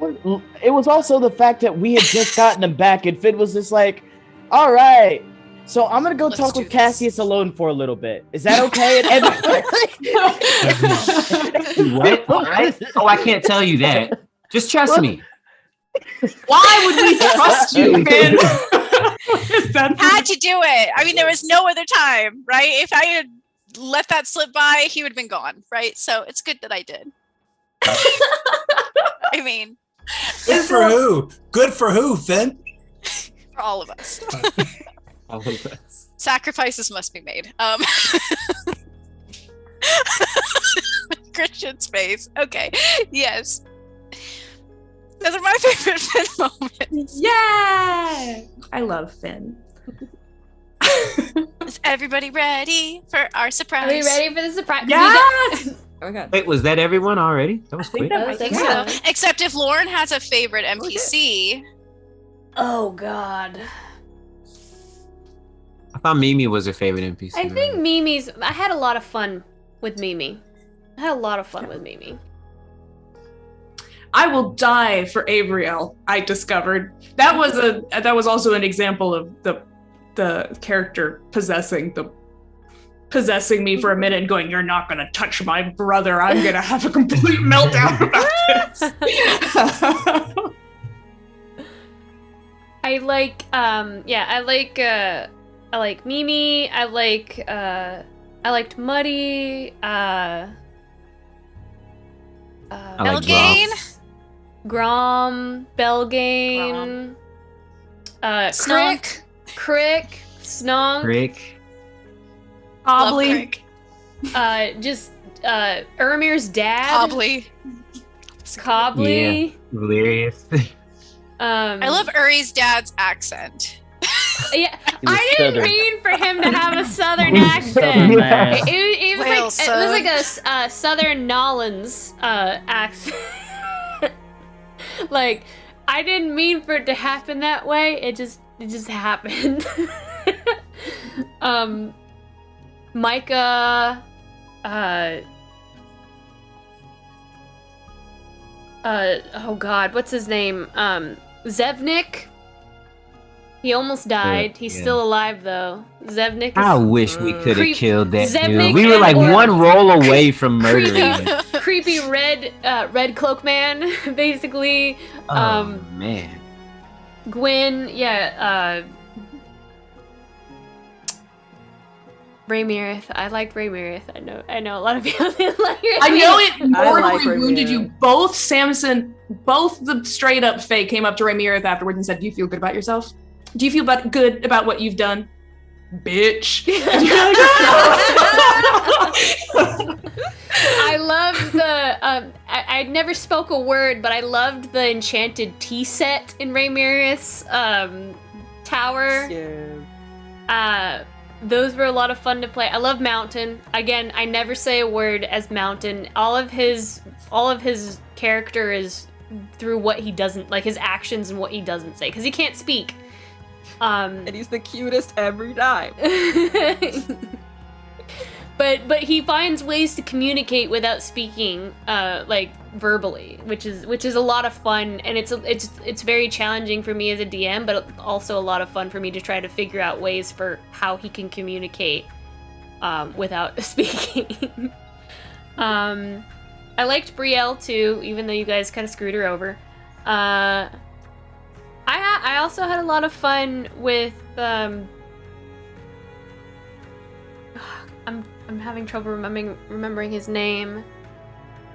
Speaker 4: It was also the fact that we had just gotten him back, and Finn was just like, all right, so I'm gonna go talk with Cassius alone for a little bit. Is that okay?
Speaker 3: What? Oh, I can't tell you that. Just trust me.
Speaker 6: Why would we trust you, Finn?
Speaker 5: Had to do it. I mean, there was no other time, right? If I had let that slip by, he would have been gone, right? So it's good that I did. I mean,
Speaker 2: good for who? Good for who, Finn?
Speaker 5: For all of us.
Speaker 3: All of us.
Speaker 5: Sacrifices must be made. Christian's face. Okay. Yes. Those are my favorite Finn moments.
Speaker 6: Yeah! I love Finn.
Speaker 5: Is everybody ready for our surprise?
Speaker 1: Are we ready for the surprise?
Speaker 6: Yes!
Speaker 7: Okay.
Speaker 3: Wait, was that everyone already? That was quick.
Speaker 5: I think so. Except if Lauren has a favorite NPC.
Speaker 1: Oh, God.
Speaker 3: I thought Mimi was her favorite NPC.
Speaker 1: I think Mimi's... I had a lot of fun with Mimi.
Speaker 6: I will die for Avriel. I discovered that was also an example of the character possessing me for a minute and going, "You're not gonna touch my brother. I'm gonna have a complete meltdown about this."
Speaker 1: I like Mimi. I liked Muddy.
Speaker 5: Belgain.
Speaker 1: Grom, Belgain,
Speaker 5: Snonk.
Speaker 1: Crick, Snonk,
Speaker 3: Rick.
Speaker 6: Probably.
Speaker 1: Ermir's dad, Cobley.
Speaker 3: Yeah, hilarious.
Speaker 5: I love Uri's dad's accent.
Speaker 1: Yeah, I didn't mean for him to have a southern accent.
Speaker 4: Southern
Speaker 1: It was like a southern Nolans accent. Like, I didn't mean for it to happen that way. It just happened. Micah, oh God, what's his name? Zevnik. He almost died. He's still alive though. Zevnik.
Speaker 3: I wish we could have killed that
Speaker 1: Zevnik
Speaker 3: dude. We were like one roll away from murdering him.
Speaker 1: Creepy red cloak man, basically.
Speaker 3: Oh man.
Speaker 1: Gwen, Rhaenyra. I liked Rhaenyra. I know a lot of people didn't like her.
Speaker 6: I know it mortally
Speaker 7: Rhaenyra.
Speaker 6: wounded you. Both the straight up Fae came up to Rhaenyra afterwards and said, "Do you feel good about yourself? Do you feel good about what you've done, bitch?" And you're like,
Speaker 1: I loved the. I never spoke a word, but I loved the enchanted tea set in Rhaenyra's tower.
Speaker 7: Yeah.
Speaker 1: Those were a lot of fun to play. I love Mountain. Again, I never say a word as Mountain. All of his character is through what he doesn't, like his actions and what he doesn't say, because he can't speak.
Speaker 7: And he's the cutest every time.
Speaker 1: But he finds ways to communicate without speaking, like verbally, which is a lot of fun, and it's very challenging for me as a DM, but also a lot of fun for me to try to figure out ways for how he can communicate without speaking. I liked Brielle too, even though you guys kind of screwed her over. I also had a lot of fun with I'm having trouble remembering his name.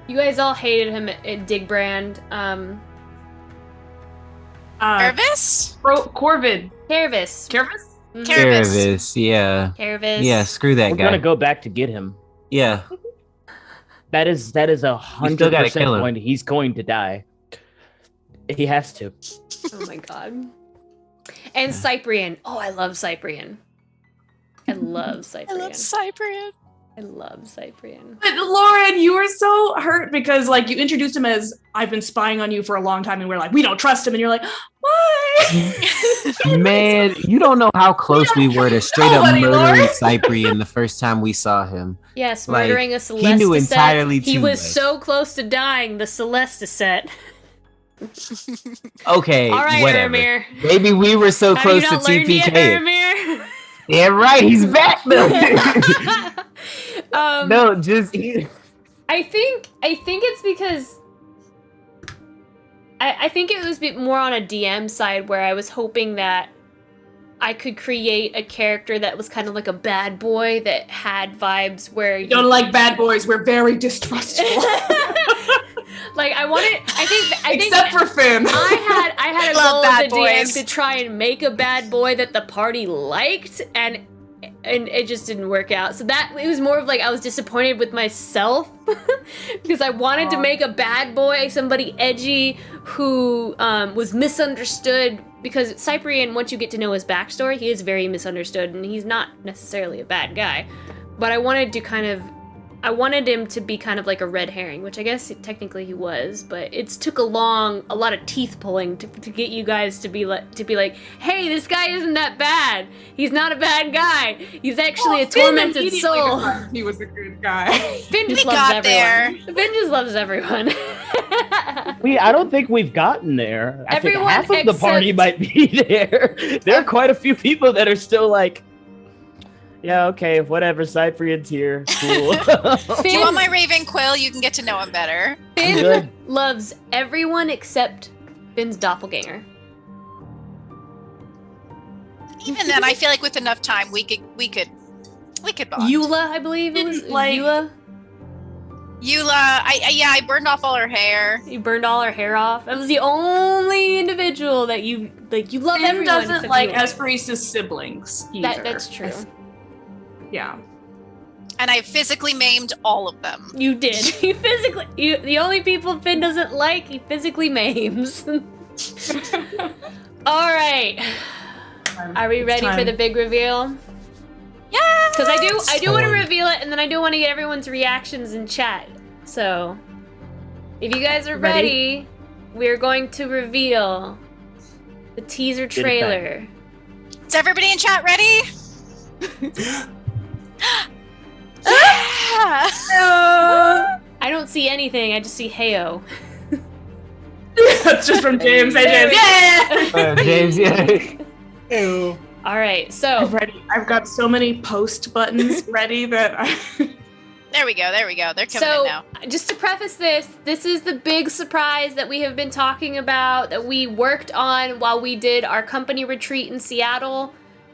Speaker 1: You guys all hated him at Digbrand.
Speaker 5: Nervous?
Speaker 6: Corvid.
Speaker 1: Kervis.
Speaker 6: Kervis?
Speaker 1: Mhm.
Speaker 3: Kervis, yeah.
Speaker 1: Kervis.
Speaker 3: Yeah, screw that
Speaker 4: We're
Speaker 3: guy.
Speaker 4: gonna go back to get him.
Speaker 3: Yeah.
Speaker 4: That is 100%
Speaker 3: kill him.
Speaker 4: going to. He's going to die. He has to.
Speaker 1: Oh my god. And Cyprian. Oh, I love Cyprian. I love Cyprian.
Speaker 5: I love Cyprian.
Speaker 1: I love Cyprian.
Speaker 6: But Lauren, you were so hurt because like you introduced him as I've been spying on you for a long time, and we're like, we don't trust him, and you're like, why?
Speaker 3: Man, you don't know how close we were to straight up
Speaker 6: Nobody,
Speaker 3: murdering
Speaker 6: Lord.
Speaker 3: Cyprian the first time we saw him.
Speaker 1: Yes,
Speaker 3: Like,
Speaker 1: murdering a
Speaker 3: he knew
Speaker 1: Celestica.
Speaker 3: entirely
Speaker 1: He
Speaker 3: too
Speaker 1: was
Speaker 3: much.
Speaker 1: so close to dying, the Celestica set.
Speaker 3: Okay,
Speaker 1: All right,
Speaker 3: whatever.
Speaker 1: Ermir.
Speaker 3: Maybe we were so
Speaker 1: Have
Speaker 3: close
Speaker 1: you
Speaker 3: to
Speaker 1: not learned yet,
Speaker 3: TPK.
Speaker 1: Ermir?
Speaker 3: Yeah, right. He's back though. No, just
Speaker 1: I think it's because I think it was a bit more on a DM side where I was hoping that I could create a character that was kind of like a bad boy that had vibes where
Speaker 6: You don't like bad boys. We're very distrustful.
Speaker 1: like I think
Speaker 6: Except for Finn.
Speaker 1: I had a
Speaker 5: Love
Speaker 1: goal
Speaker 5: bad
Speaker 1: as a DM
Speaker 5: boys.
Speaker 1: to try and make a bad boy that the party liked, and it just didn't work out. So that it was more of like I was disappointed with myself because I wanted to make a bad boy, somebody edgy who was misunderstood. Because Cyprian, once you get to know his backstory, he is very misunderstood, and he's not necessarily a bad guy. But I wanted him to be kind of like a red herring, which I guess technically he was, but it took a lot of teeth pulling to get you guys to be like, hey, this guy isn't that bad. He's not a bad guy. He's actually a tormented soul.
Speaker 6: He was a good guy.
Speaker 1: Finn just
Speaker 5: We
Speaker 1: loves
Speaker 5: got
Speaker 1: everyone. Finn just loves everyone.
Speaker 4: I don't think we've gotten there. I think
Speaker 1: Everyone
Speaker 4: half of the party
Speaker 1: except-
Speaker 4: might be there. There are quite a few people that are still like, yeah, okay, whatever. Cyprian's here. Cool.
Speaker 5: Do you want my Raven Quill? You can get to know him better.
Speaker 1: Finn
Speaker 4: Good.
Speaker 1: loves everyone except Finn's doppelganger.
Speaker 5: Even then, I feel like with enough time, we could bond.
Speaker 1: Eula, I believe it was.
Speaker 6: Didn't like-
Speaker 1: Eula.
Speaker 5: Eula, I burned off all her hair.
Speaker 1: You burned all her hair off. That was the only individual that you like. You love
Speaker 6: Finn
Speaker 1: everyone.
Speaker 6: doesn't
Speaker 1: except
Speaker 6: like
Speaker 1: Eula.
Speaker 6: Esperisa's siblings either.
Speaker 1: That's true.
Speaker 6: Yeah.
Speaker 5: And I physically maimed all of them.
Speaker 1: You did. He physically. The only people Finn doesn't like, he physically maims. All right. Are we ready for the big reveal?
Speaker 5: Yeah.
Speaker 1: Because I do want to reveal it, and then I do want to get everyone's reactions in chat. So, if you guys are ready, we're going to reveal the teaser
Speaker 4: Get it
Speaker 1: trailer.
Speaker 5: Is everybody in chat ready? Yeah.
Speaker 1: I don't see anything. I just see Heyo.
Speaker 6: That's just from James. Hey,
Speaker 1: There
Speaker 6: James.
Speaker 1: we
Speaker 6: Yeah.
Speaker 3: James, yeah.
Speaker 2: Ew.
Speaker 1: All right. So
Speaker 6: I'm ready. I've got so many post buttons ready that
Speaker 5: There we go. They're coming in
Speaker 1: So,
Speaker 5: now.
Speaker 1: just to preface this is the big surprise that we have been talking about, that we worked on while we did our company retreat in Seattle.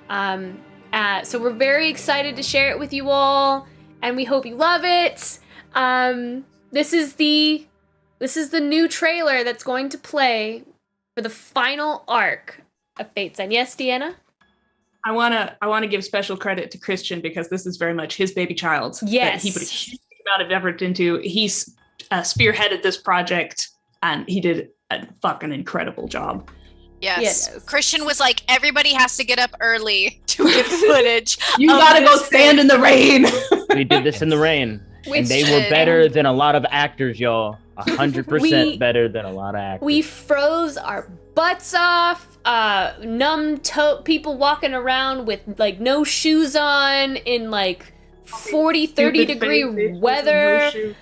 Speaker 1: So we're very excited to share it with you all, and we hope you love it. This is the new trailer that's going to play for the final arc of Fate's End. Yes, Deanna?
Speaker 6: I wanna give special credit to Christian because this is very much his baby child.
Speaker 1: Yes.
Speaker 6: That he put a huge amount of effort into. He's spearheaded this project, and he did a fucking incredible job.
Speaker 5: Yes.
Speaker 7: Yes.
Speaker 5: Christian was like, everybody has to get up early to get footage.
Speaker 6: You
Speaker 5: of
Speaker 6: gotta go
Speaker 5: this
Speaker 6: stand in the rain.
Speaker 4: We did this in the rain.
Speaker 1: Which
Speaker 4: And they were
Speaker 5: did.
Speaker 4: better than a lot of actors, y'all. 100%
Speaker 1: We-
Speaker 4: better than a lot of actors.
Speaker 1: We froze our butts off. Numb toe people walking around with like no shoes on in like 40, 30 degree weather.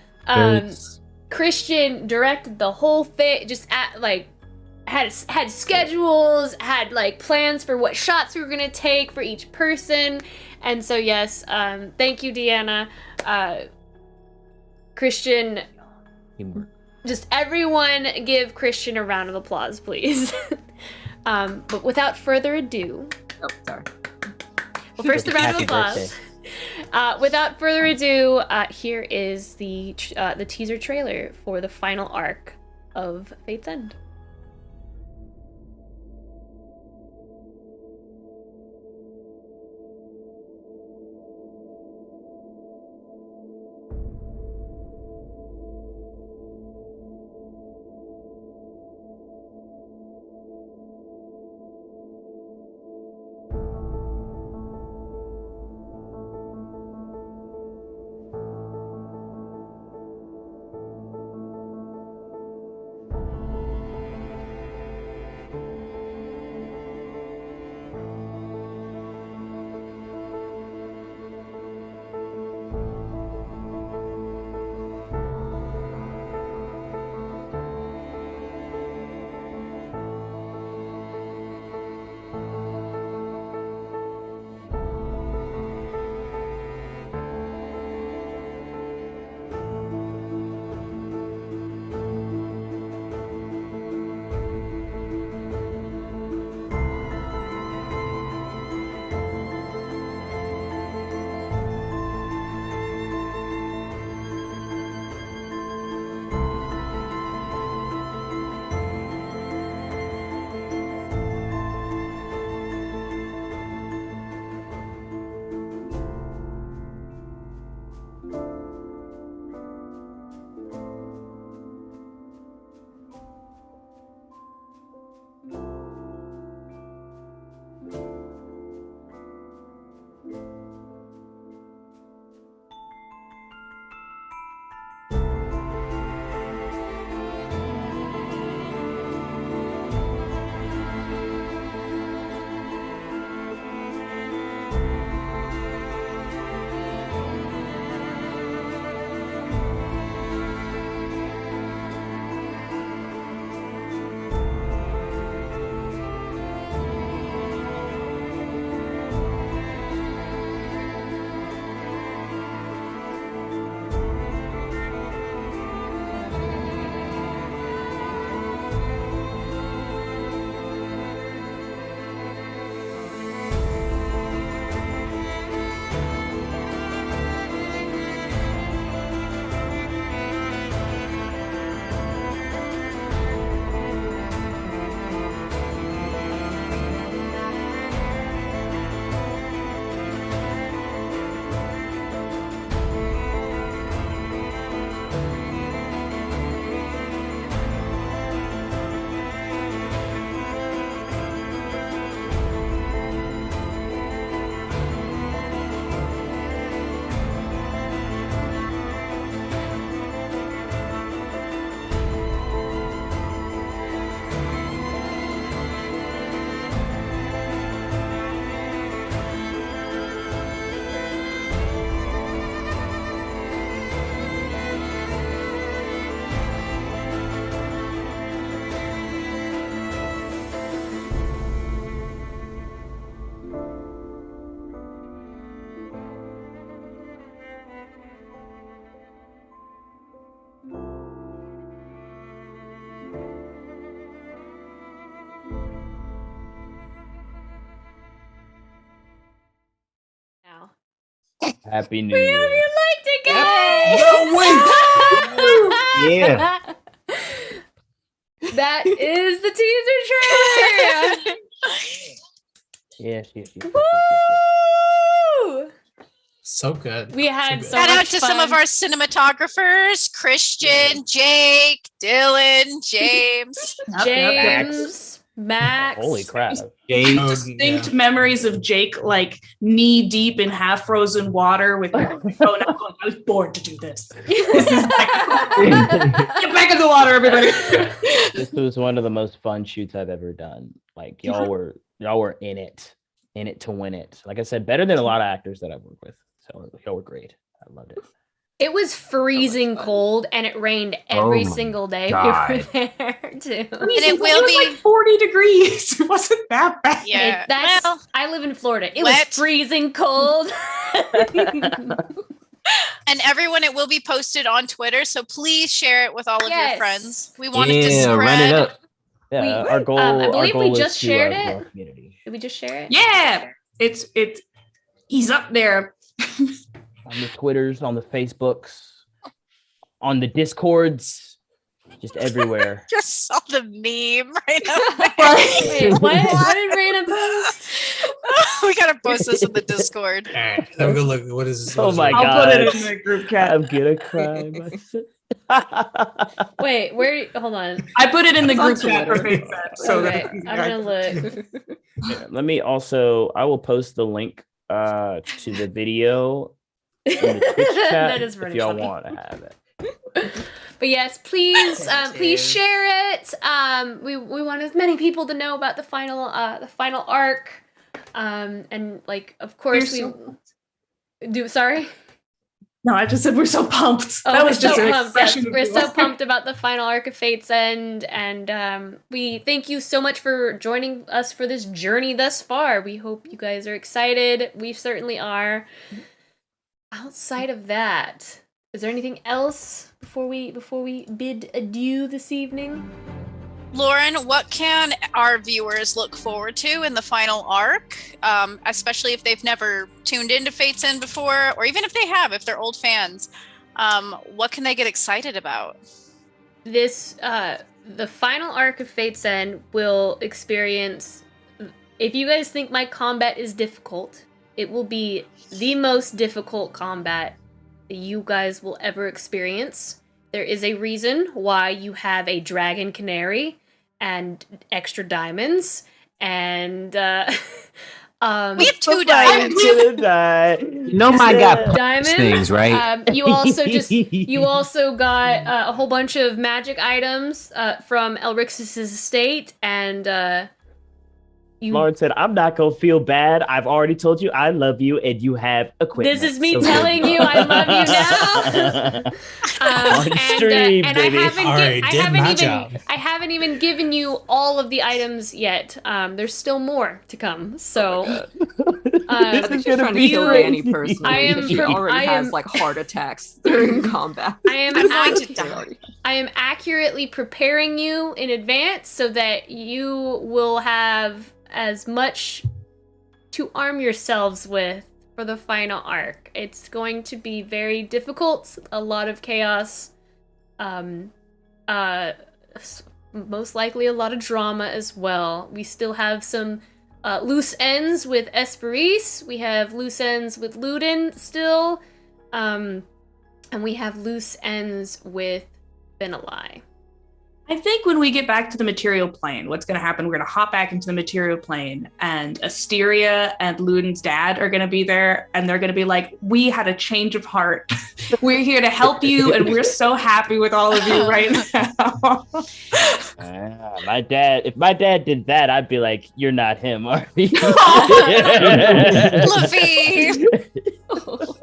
Speaker 1: Christian directed the whole thing. Just had schedules, had like plans for what shots we were gonna take for each person. And so yes, thank you, Deanna. Christian,
Speaker 4: Teamwork.
Speaker 1: just everyone give Christian a round of applause, please. But without further ado,
Speaker 7: Oh, sorry.
Speaker 1: well, first the round of
Speaker 4: Happy
Speaker 1: applause.
Speaker 4: birthday.
Speaker 1: Without further ado, here is the teaser trailer for the final arc of Fate's End. Now.
Speaker 4: Happy New
Speaker 1: We
Speaker 4: Year.
Speaker 1: hope you liked it, guys!
Speaker 3: Yeah.
Speaker 1: That is the teaser trailer!
Speaker 4: Yes.
Speaker 1: Woo!
Speaker 2: So good.
Speaker 1: We had
Speaker 2: So
Speaker 1: so
Speaker 5: Shout out
Speaker 1: much
Speaker 5: to some of
Speaker 1: fun.
Speaker 5: our cinematographers, Christian, Jake, Dylan, James.
Speaker 1: James. Max.
Speaker 4: Holy crap.
Speaker 3: Jake.
Speaker 6: Distinct memories of Jake like knee deep in half frozen water with my phone out going, I was born to do this. This is like, get back in the water, everybody.
Speaker 4: This was one of the most fun shoots I've ever done. Like y'all were in it to win it. Like I said, better than a lot of actors that I've worked with. So y'all were great. I loved it.
Speaker 1: It was freezing cold, and it rained every single day
Speaker 3: God.
Speaker 1: we were there too.
Speaker 5: And it will
Speaker 6: was
Speaker 5: be
Speaker 6: like 40 degrees. It wasn't that bad.
Speaker 5: Yeah.
Speaker 1: Well, I live in Florida. It
Speaker 5: wet.
Speaker 1: was freezing cold.
Speaker 5: And everyone, it will be posted on Twitter, so please share it with all of your
Speaker 1: Yes.
Speaker 5: friends. We want it to spread.
Speaker 3: run it up.
Speaker 4: Yeah,
Speaker 1: We-
Speaker 4: our goal.
Speaker 1: I believe
Speaker 4: our
Speaker 1: we
Speaker 4: goal
Speaker 1: just
Speaker 4: is to,
Speaker 1: shared
Speaker 4: grow
Speaker 1: it.
Speaker 4: our community.
Speaker 1: Did we just share it?
Speaker 6: Yeah. It's he's up there.
Speaker 4: On the Twitters, on the Facebooks, on the Discords, just everywhere.
Speaker 5: Just saw the meme right now.
Speaker 1: Wait, what? What did Raina post?
Speaker 5: We gotta post this in the Discord.
Speaker 2: All right, have a good look. What is this?
Speaker 4: Oh my
Speaker 6: I'll
Speaker 4: God.
Speaker 6: put it in the group chat.
Speaker 4: I'm gonna cry.
Speaker 1: Wait, where? Hold on.
Speaker 6: I put it in the
Speaker 7: It's
Speaker 6: group
Speaker 7: on
Speaker 6: chat for
Speaker 7: Twitter.
Speaker 6: FaceTime, so
Speaker 1: Okay,
Speaker 6: that
Speaker 1: I'm gonna look.
Speaker 4: Yeah, let me also. I will post the link to the video in the Twitch chat
Speaker 1: That is
Speaker 4: if
Speaker 1: pretty
Speaker 4: y'all
Speaker 1: funny.
Speaker 4: want to have it.
Speaker 1: But yes, please share it. We want as many people to know about the final arc. And like, of course, Sorry.
Speaker 6: No, I just said we're so pumped.
Speaker 1: Oh,
Speaker 6: that
Speaker 1: we're
Speaker 6: was just
Speaker 1: so
Speaker 6: an
Speaker 1: pumped. Yes,
Speaker 6: expression of
Speaker 1: we're so
Speaker 6: joy.
Speaker 1: pumped about the final arc of Fate's End, and we thank you so much for joining us for this journey thus far. We hope you guys are excited. We certainly are. Outside of that, is there anything else before we bid adieu this evening?
Speaker 5: Lauren, what can our viewers look forward to in the final arc, especially if they've never tuned into Fate's End before, or even if they have, if they're old fans? What can they get excited about?
Speaker 1: This the final arc of Fate's End will experience. If you guys think my combat is difficult, it will be the most difficult combat that you guys will ever experience. There is a reason why you have a dragon canary and extra diamonds, and
Speaker 5: We have two
Speaker 4: I'm
Speaker 5: diamonds.
Speaker 4: gonna die.
Speaker 3: You know my got
Speaker 1: diamonds.
Speaker 3: things, right?
Speaker 1: You also got a whole bunch of magic items from Elrix's estate, and you.
Speaker 4: Lauren said, "I'm not gonna feel bad. I've already told you I love you, and you have equipment."
Speaker 1: This is me
Speaker 4: So
Speaker 1: telling
Speaker 4: good.
Speaker 1: you I love you now.
Speaker 4: On stream,
Speaker 1: and
Speaker 4: baby.
Speaker 2: Already did my job.
Speaker 1: I haven't even given you all of the items yet. There's still more to come. So,
Speaker 7: I think she's trying to kill Danny personally.
Speaker 1: I am
Speaker 7: because she
Speaker 1: pre-
Speaker 7: already
Speaker 1: I
Speaker 7: has
Speaker 1: am-
Speaker 7: like heart attacks during combat.
Speaker 5: I'm going to die.
Speaker 1: I am accurately preparing you in advance so that you will have as much to arm yourselves with for the final arc. It's going to be very difficult, a lot of chaos, most likely a lot of drama as well. We still have some loose ends with Esperise, we have loose ends with Ludin still, and we have loose ends with Benelai.
Speaker 6: I think when we get back to the material plane, what's going to happen, we're going to hop back into the material plane, and Asteria and Ludin's dad are going to be there, and they're going to be like, we had a change of heart. We're here to help you, and we're so happy with all of you right now.
Speaker 4: My dad. If my dad did that, I'd be like, "You're not him, are you?"
Speaker 5: Luffy!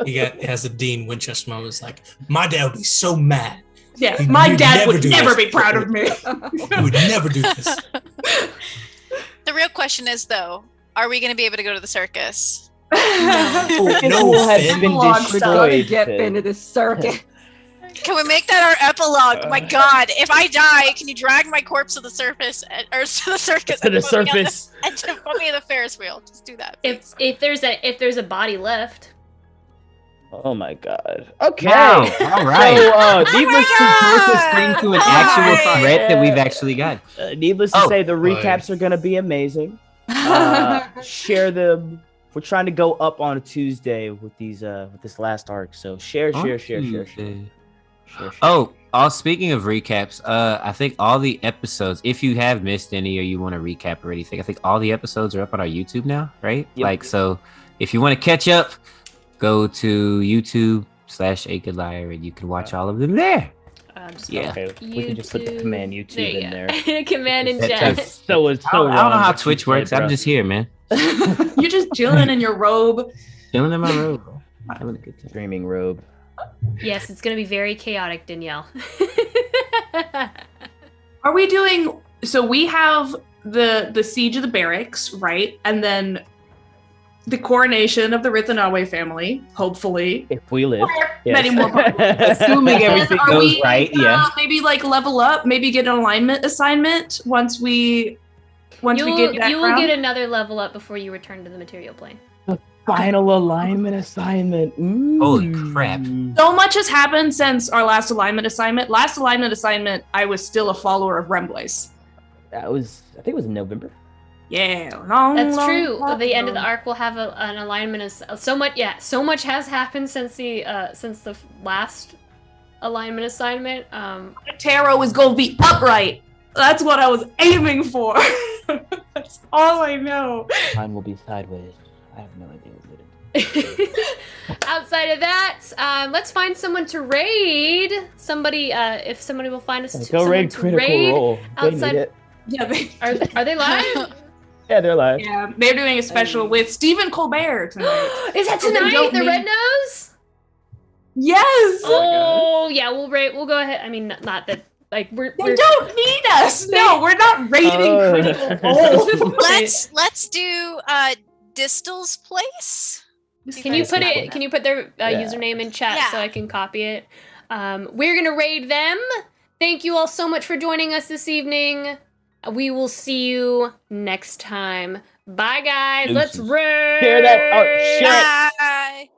Speaker 2: It has the Dean Winchester moment. It's like, my dad would be so mad.
Speaker 6: Yeah,
Speaker 2: You'd
Speaker 6: my dad
Speaker 2: never
Speaker 6: would
Speaker 2: do
Speaker 6: never
Speaker 2: this.
Speaker 6: be proud of me.
Speaker 2: He would never do this.
Speaker 5: The real question is, though, are we going to be able to go to the circus?
Speaker 2: Oh,
Speaker 4: It
Speaker 2: no,
Speaker 4: will have
Speaker 2: Finn.
Speaker 4: been
Speaker 7: Epilogue stuff to
Speaker 4: destroyed.
Speaker 7: get
Speaker 4: Finn.
Speaker 7: into this circuit.
Speaker 5: Can we make that our epilogue? My God, if I die, can you drag my corpse to the surface, or to the circus?
Speaker 4: To the
Speaker 5: and put me on
Speaker 4: surface.
Speaker 5: and to put me in the Ferris wheel. Just do that.
Speaker 1: If there's a body left.
Speaker 4: Oh my god. Okay.
Speaker 3: Wow, all right.
Speaker 4: So, needless
Speaker 3: Closest thing to an actual
Speaker 5: Hi.
Speaker 3: threat that we've actually got.
Speaker 4: needless to
Speaker 3: Oh.
Speaker 4: say, the recaps are going to be amazing. Share them. We're trying to go up on a Tuesday with these with this last arc. So share.
Speaker 3: Tuesday.
Speaker 4: Share.
Speaker 3: Oh, Speaking of recaps, I think all the episodes, if you have missed any or you want to recap or anything, I think all the episodes are up on our YouTube now, right?
Speaker 4: Yep.
Speaker 3: Like, so if you want to catch up, go to YouTube/A Good Liar and you can watch all of them there.
Speaker 1: Just
Speaker 3: Yeah.
Speaker 4: Okay, we can just put the command YouTube in there.
Speaker 1: Command in
Speaker 3: That
Speaker 1: chat.
Speaker 3: does-
Speaker 4: So it's so
Speaker 3: I don't know
Speaker 4: wrong
Speaker 3: how
Speaker 4: what you
Speaker 3: Twitch
Speaker 4: said,
Speaker 3: works. I'm
Speaker 4: bro.
Speaker 3: just here, man.
Speaker 6: You're just chilling in your robe.
Speaker 3: Chilling in my room. Having a good time.
Speaker 4: Streaming robe.
Speaker 1: Yes, it's gonna be very chaotic, Danielle.
Speaker 6: Are we doing? So we have the siege of the barracks, right? And then the coronation of the Ritanawe family, hopefully.
Speaker 4: If we live.
Speaker 6: Many more
Speaker 3: Assuming everything
Speaker 6: Are
Speaker 3: goes
Speaker 6: we,
Speaker 3: right, yeah.
Speaker 6: Maybe like level up, maybe get an alignment assignment once we get that
Speaker 1: you will
Speaker 6: crown.
Speaker 1: get another level up before you return to the material plane.
Speaker 4: Final alignment assignment.
Speaker 3: Holy crap.
Speaker 6: So much has happened since our last alignment assignment. Last alignment assignment, I was still a follower of Remblaze.
Speaker 4: I think it was in November.
Speaker 6: Yeah,
Speaker 1: That's true. The end of the arc will have an alignment. So much. Yeah, so much has happened since the last alignment assignment.
Speaker 6: Tarot is gonna be upright. That's what I was aiming for. That's all I know.
Speaker 4: Mine will be sideways. I have no idea what it is.
Speaker 1: Outside of that, let's find someone to raid. Somebody, if somebody will find us,
Speaker 4: Go
Speaker 1: someone
Speaker 4: raid
Speaker 1: to
Speaker 4: Critical
Speaker 1: raid
Speaker 4: Role. They
Speaker 1: outside-
Speaker 4: need it.
Speaker 6: Yeah,
Speaker 1: Are they live?
Speaker 4: Yeah, they're live.
Speaker 6: yeah, they're doing a special with Stephen Colbert tonight.
Speaker 1: Is that
Speaker 6: So they
Speaker 1: tonight?
Speaker 6: don't
Speaker 1: The
Speaker 6: need-
Speaker 1: Red Nose?
Speaker 6: Yes.
Speaker 1: Oh yeah, we'll rate. We'll go ahead. I mean, not that. Like
Speaker 6: They
Speaker 1: we're
Speaker 6: don't need us. No, we're not raiding
Speaker 4: Oh.
Speaker 6: Critical Role.
Speaker 5: Let's do Distal's place.
Speaker 1: Can you put it?
Speaker 5: it?
Speaker 1: Can you put their
Speaker 4: Yeah.
Speaker 1: username in chat
Speaker 5: Yeah.
Speaker 1: so I can copy it? We're gonna raid them. Thank you all so much for joining us this evening. We will see you next time. Bye, guys. Let's
Speaker 3: Deuces.
Speaker 1: raid.
Speaker 4: Share that. Oh, share it.
Speaker 5: Bye.